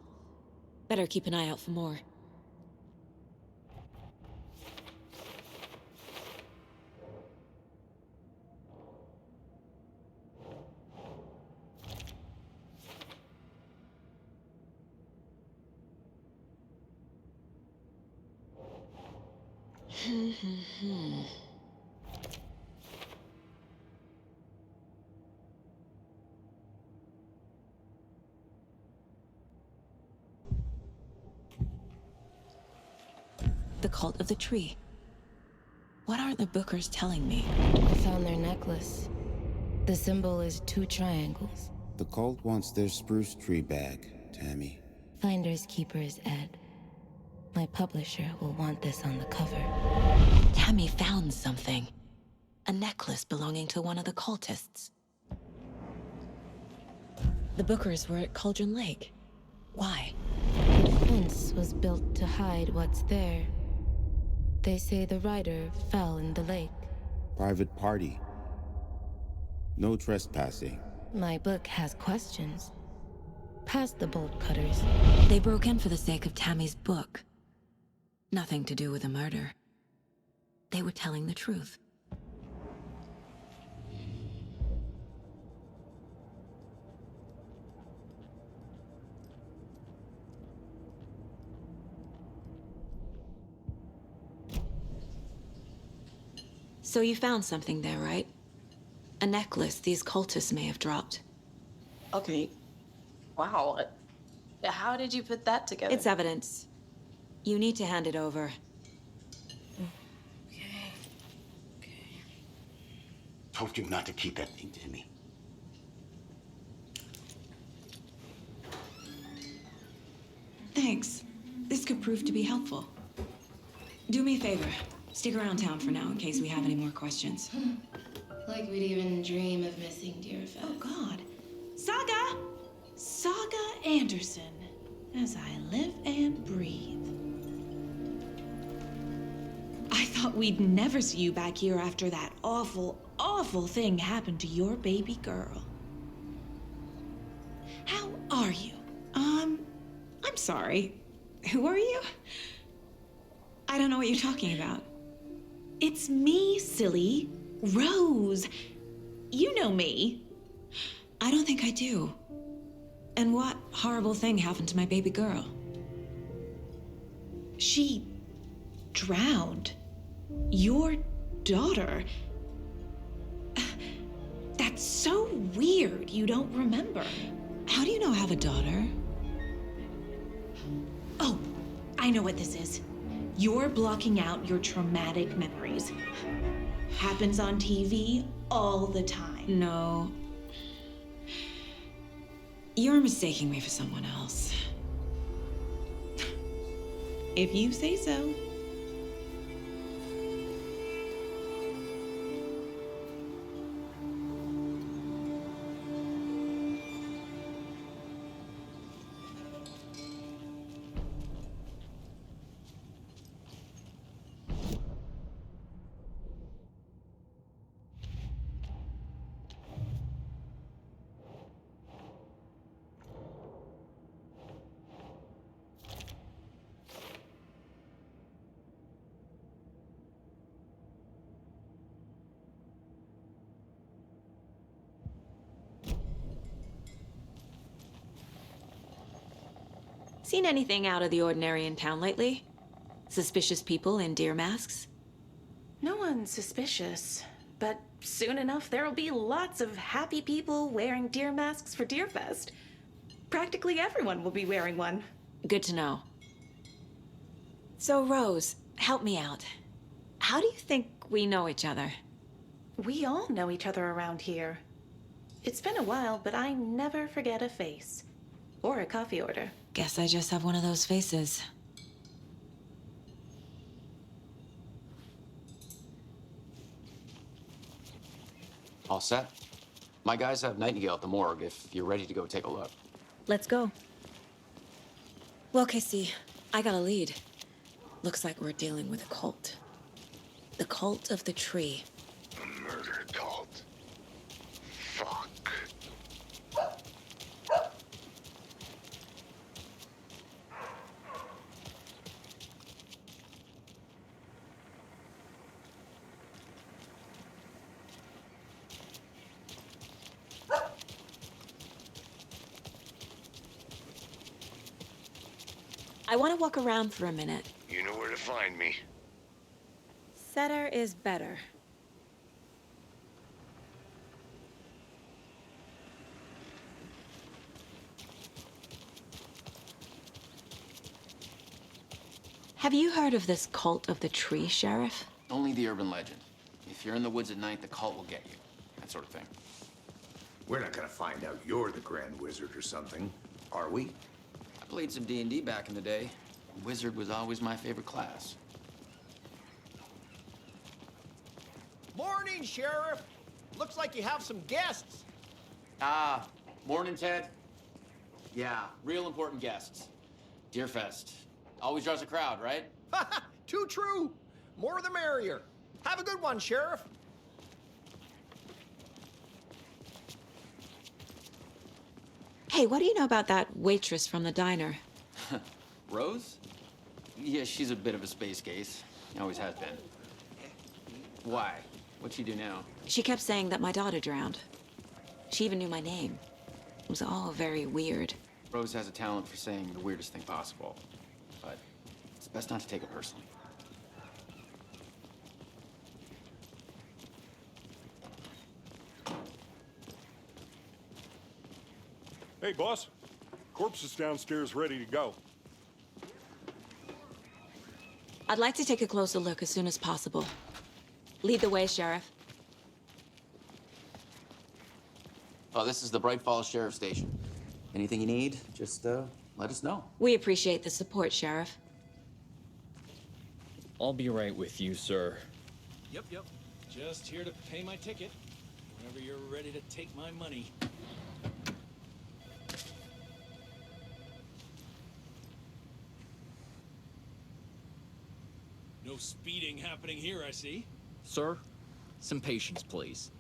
Better keep an eye out for more. The cult of the tree. What aren't the bookers telling me? I found their necklace. The symbol is 2 triangles. The cult wants their spruce tree back, Tammy. Finders keepers, Ed. My publisher will want this on the cover. Tammy found something. A necklace belonging to one of the cultists. The bookers were at Cauldron Lake. Why? The fence was built to hide what's there. They say the rider fell in the lake. Private party. No trespassing. My book has questions. Past the bolt cutters. They broke in for the sake of Tammy's book. Nothing to do with the murder. They were telling the truth. So you found something there, right? A necklace these cultists may have dropped. Okay. Wow. How did you put that together? It's evidence. You need to hand it over. Told you not to keep that thing to me. Thanks. This could prove to be helpful. Do me a favor. Stick around town for now in case we have any more questions. Like we'd even dream of missing dear Fez. Oh, God. Saga! Saga Anderson. As I live and breathe. thought we'd never see you back here after that awful, awful thing happened to your baby girl. How are you? I'm sorry. Who are you? I don't know what you're talking about. It's me, silly. Rose. You know me. I don't think I do. And what horrible thing happened to my baby girl? She drowned. Your daughter. That's so weird you don't remember. How do you know I have a daughter? Oh, I know what this is. You're blocking out your traumatic memories. Happens on TV all the time. No. You're mistaking me for someone else. If you say so. Seen anything out of the ordinary in town lately? Suspicious people in deer masks? No one's suspicious, but soon enough there'll be lots of happy people wearing deer masks for Deerfest. Practically everyone will be wearing one. Good to know. So, Rose, help me out. How do you think we know each other? We all know each other around here. It's been a while, but I never forget a face. Or a coffee order. Guess I just have one of those faces. All set? My guys have Nightingale at the morgue if you're ready to go take a look. Let's go. Well, Casey, I got a lead. Looks like we're dealing with a cult. The cult of the tree. A murder cult. Fuck. I want to walk around for a minute. You know where to find me. Setter is better. Have you heard of this cult of the tree, Sheriff? Only the urban legend. If you're in the woods at night, the cult will get you. That sort of thing. We're not gonna find out you're the Grand Wizard or something, are we? I played some D&D back in the day. Wizard was always my favorite class. Morning, Sheriff. Looks like you have some guests. Ah, morning, Ted. Yeah, real important guests. Deerfest. Always draws a crowd, right? Too true. More the merrier. Have a good one, Sheriff. Hey, what do you know about that waitress from the diner? Rose? Yeah, she's a bit of a space case. Always has been. Why? What'd she do now? She kept saying that my daughter drowned. She even knew my name. It was all very weird. Rose has a talent for saying the weirdest thing possible. But it's best not to take it personally. Hey, boss. Corpse is downstairs ready to go. I'd like to take a closer look as soon as possible. Lead the way, Sheriff. Oh, this is the Bright Falls Sheriff Station. Anything you need, just let us know. We appreciate the support, Sheriff. I'll be right with you, sir. Yep. Just here to pay my ticket. Whenever you're ready to take my money. No speeding happening here, I see. Sir, some patience, please.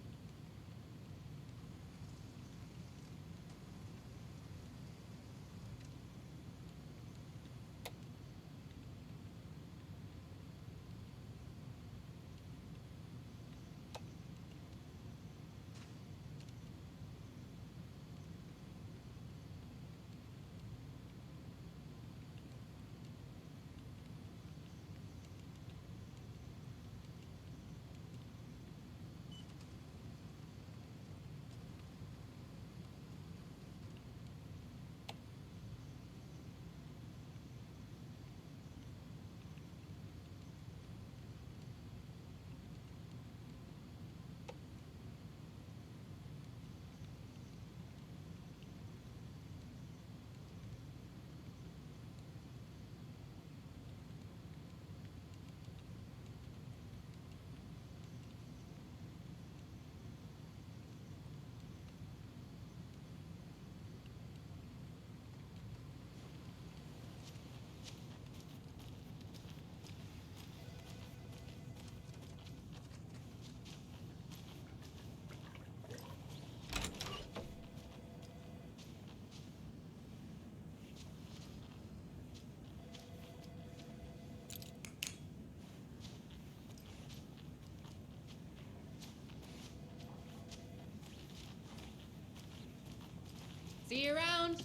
See you around.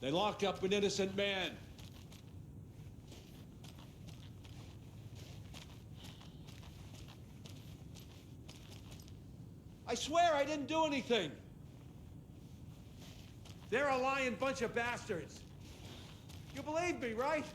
They locked up an innocent man. I swear I didn't do anything. They're a lying bunch of bastards. You believe me, right?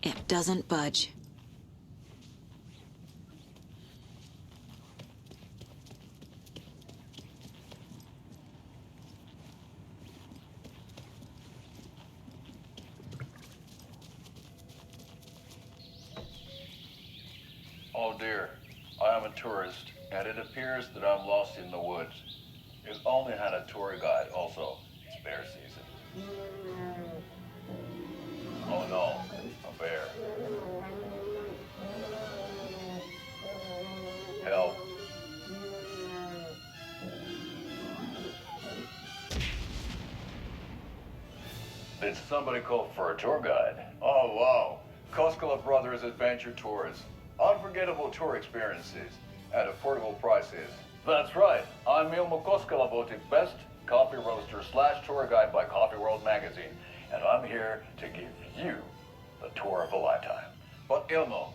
It doesn't budge. Oh dear, I am a tourist, and it appears that I'm lost in the woods. If only had a tour guide also. It's bear season. Oh no, a bear. Help. Did somebody call for a tour guide? Oh wow, Koskela Brothers Adventure Tours. Unforgettable tour experiences at affordable prices. That's right, I'm Ilmo Koskela, voted best coffee roaster / tour guide by Coffee World magazine, and I'm here to give you the tour of a lifetime. But Ilmo,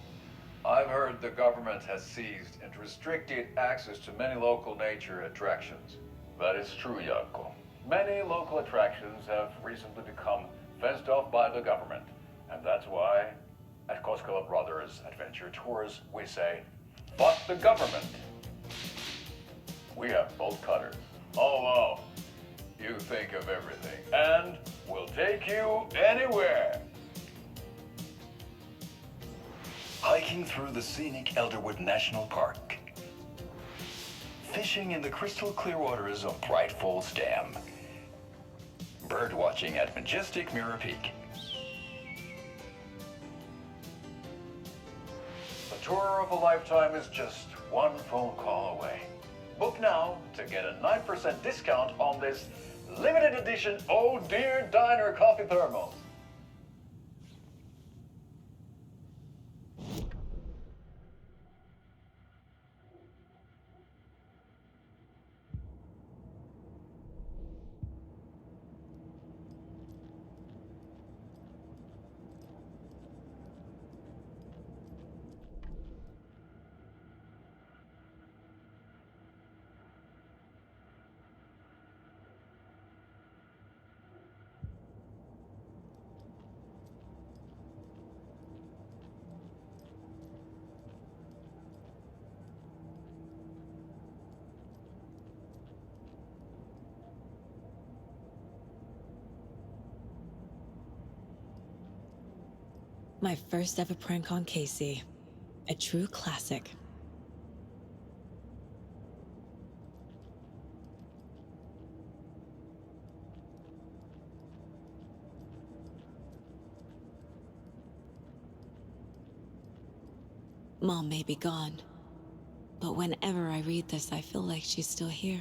I've heard the government has seized and restricted access to many local nature attractions. That is true, Jaakko. Many local attractions have recently become fenced off by the government, and that's why at Koskela Brothers Adventure Tours, we say, fuck the government. We have bolt cutters. Oh, wow. You think of everything. And we'll take you anywhere. Hiking through the scenic Elderwood National Park. Fishing fishing in the crystal clear waters of Bright Falls Dam. Bird watching at majestic Mirror Peak. The tour of a lifetime is just one phone call away. Book now to get a 9% discount on this limited edition Oh Dear Diner coffee thermos. My first ever prank on Casey. A true classic. Mom may be gone, but whenever I read this, I feel like she's still here.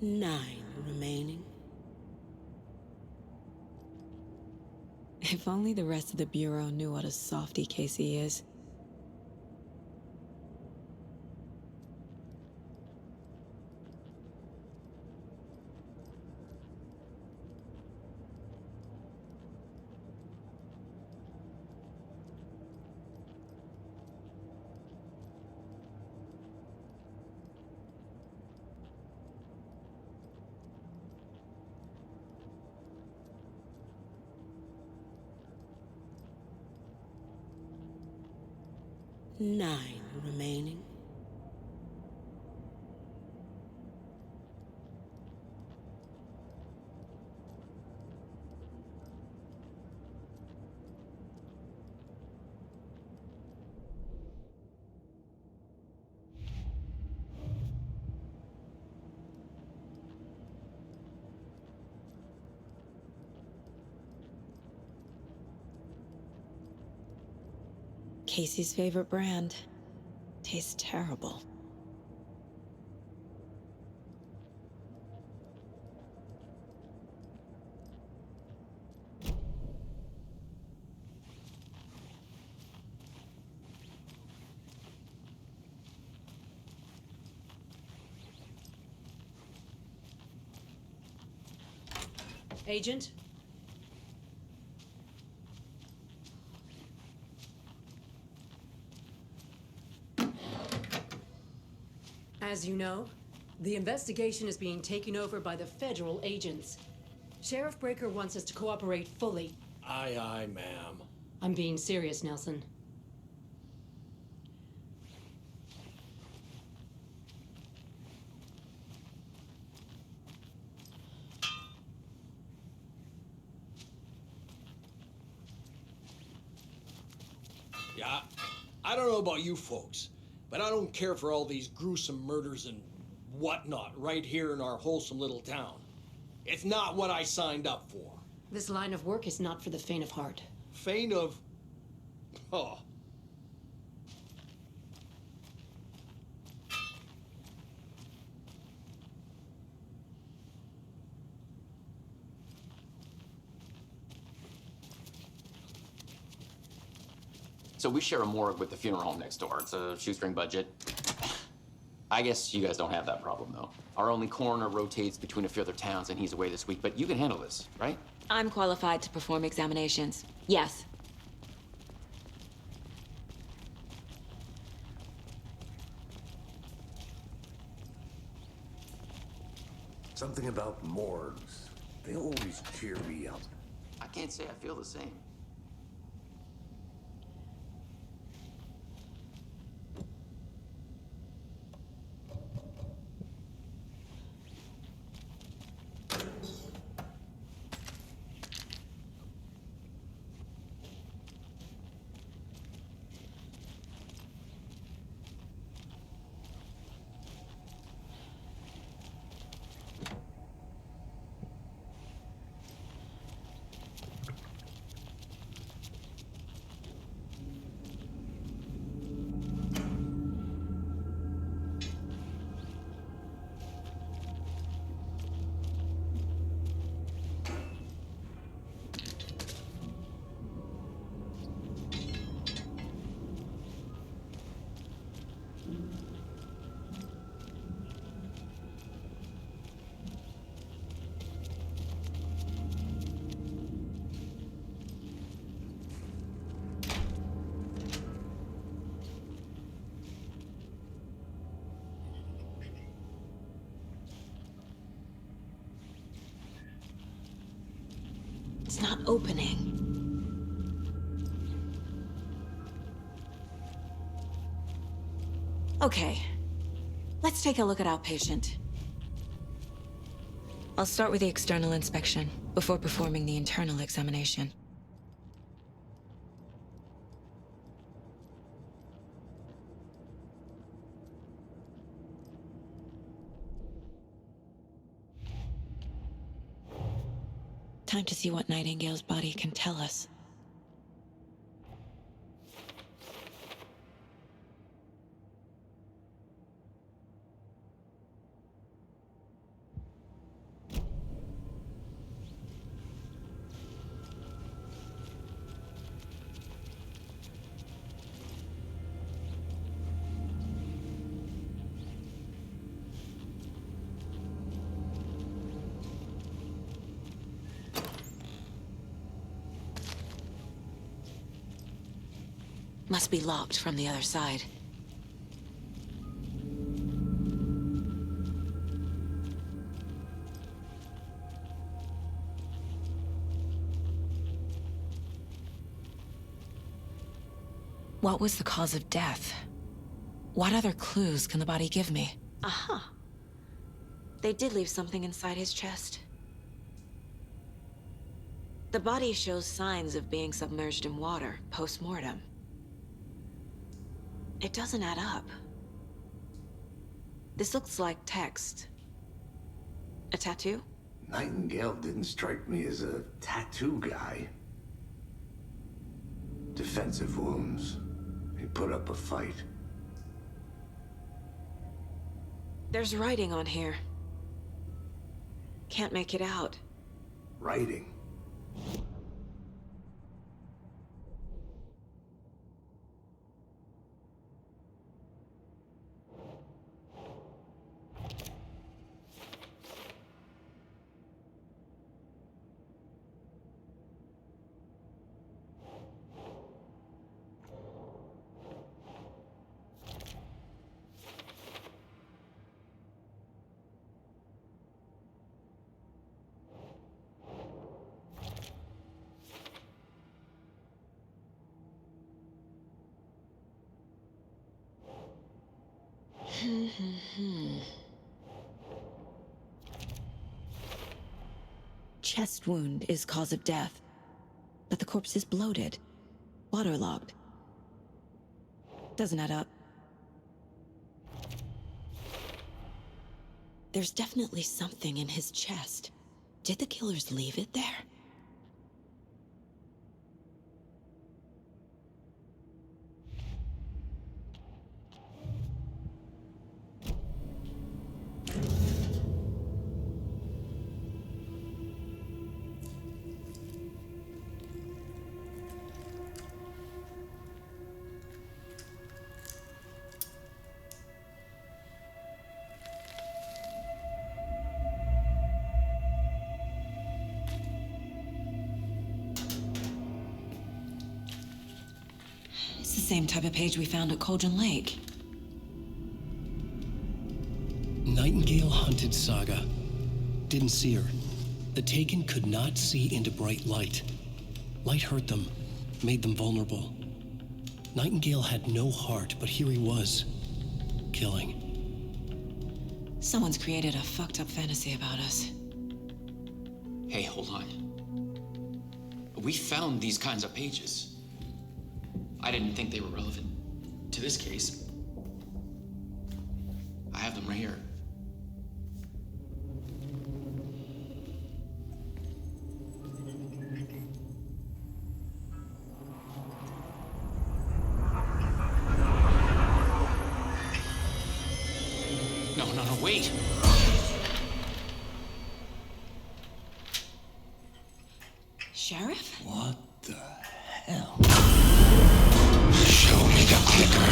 Nine remaining. If only the rest of the Bureau knew what a softy Casey is. Nine remaining. Casey's favorite brand. Tastes terrible. Agent? As you know, the investigation is being taken over by the federal agents. Sheriff Breaker wants us to cooperate fully. Aye, aye, ma'am. I'm being serious, Nelson. Yeah, I don't know about you folks, but I don't care for all these gruesome murders and whatnot right here in our wholesome little town. It's not what I signed up for. This line of work is not for the faint of heart. Faint of... Oh. So we share a morgue with the funeral home next door. It's a shoestring budget. I guess you guys don't have that problem, though. Our only coroner rotates between a few other towns, and he's away this week, but you can handle this, right? I'm qualified to perform examinations. Yes. Something about morgues. They always cheer me up. I can't say I feel the same. It's not opening. Okay, let's take a look at our patient. I'll start with the external inspection before performing the internal examination. Time to see what Nightingale's body can tell us. Must be locked from the other side. What was the cause of death? What other clues can the body give me? Aha. They did leave something inside his chest. The body shows signs of being submerged in water post-mortem. It doesn't add up. This looks like text. A tattoo? Nightingale didn't strike me as a tattoo guy. Defensive wounds. He put up a fight. There's writing on here. Can't make it out. Writing? Chest wound is cause of death, but the corpse is bloated, waterlogged. Doesn't add up. There's definitely something in his chest. Did the killers leave it there? It's the same type of page we found at Cauldron Lake. Nightingale Hunted Saga. didn't see her. The Taken could not see into bright light. Light hurt them, made them vulnerable. Nightingale had no heart, but here he was, killing. Someone's created a fucked up fantasy about us. Hey, hold on. We found these kinds of pages. I didn't think they were relevant to this case. I have them right here. No, wait! Sheriff? What the hell? Show me the clicker.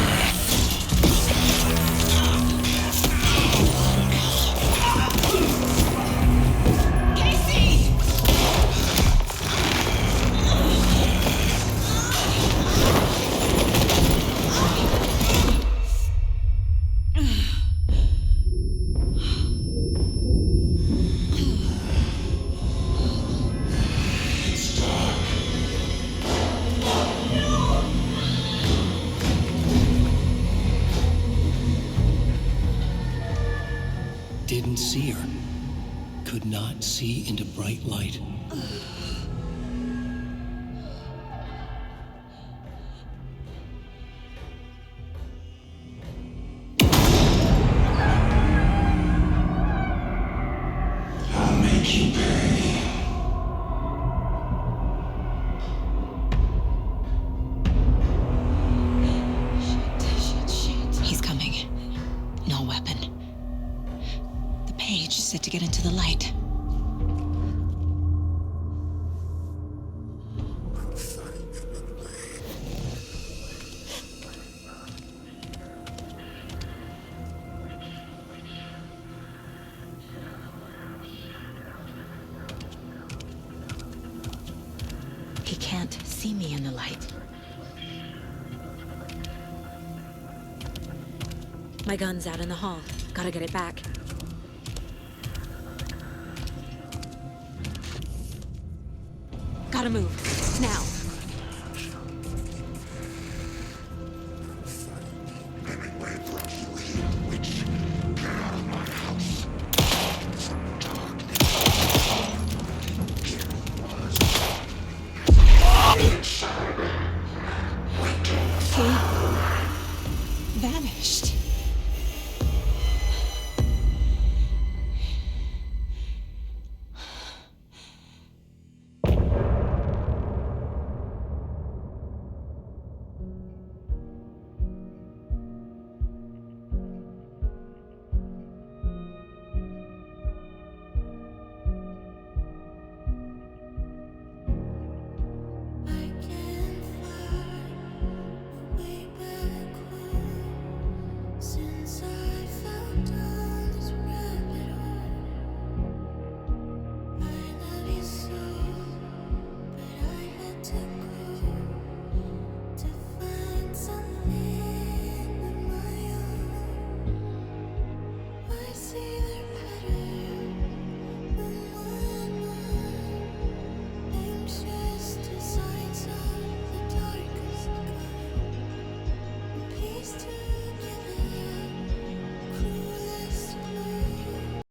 Didn't see her. Could not see into bright light. I'll make you pay. He's coming. No weapon. The page is set to get into the light. He can't see me in the light. My gun's out in the hall. Gotta get it back. Gotta move. Now.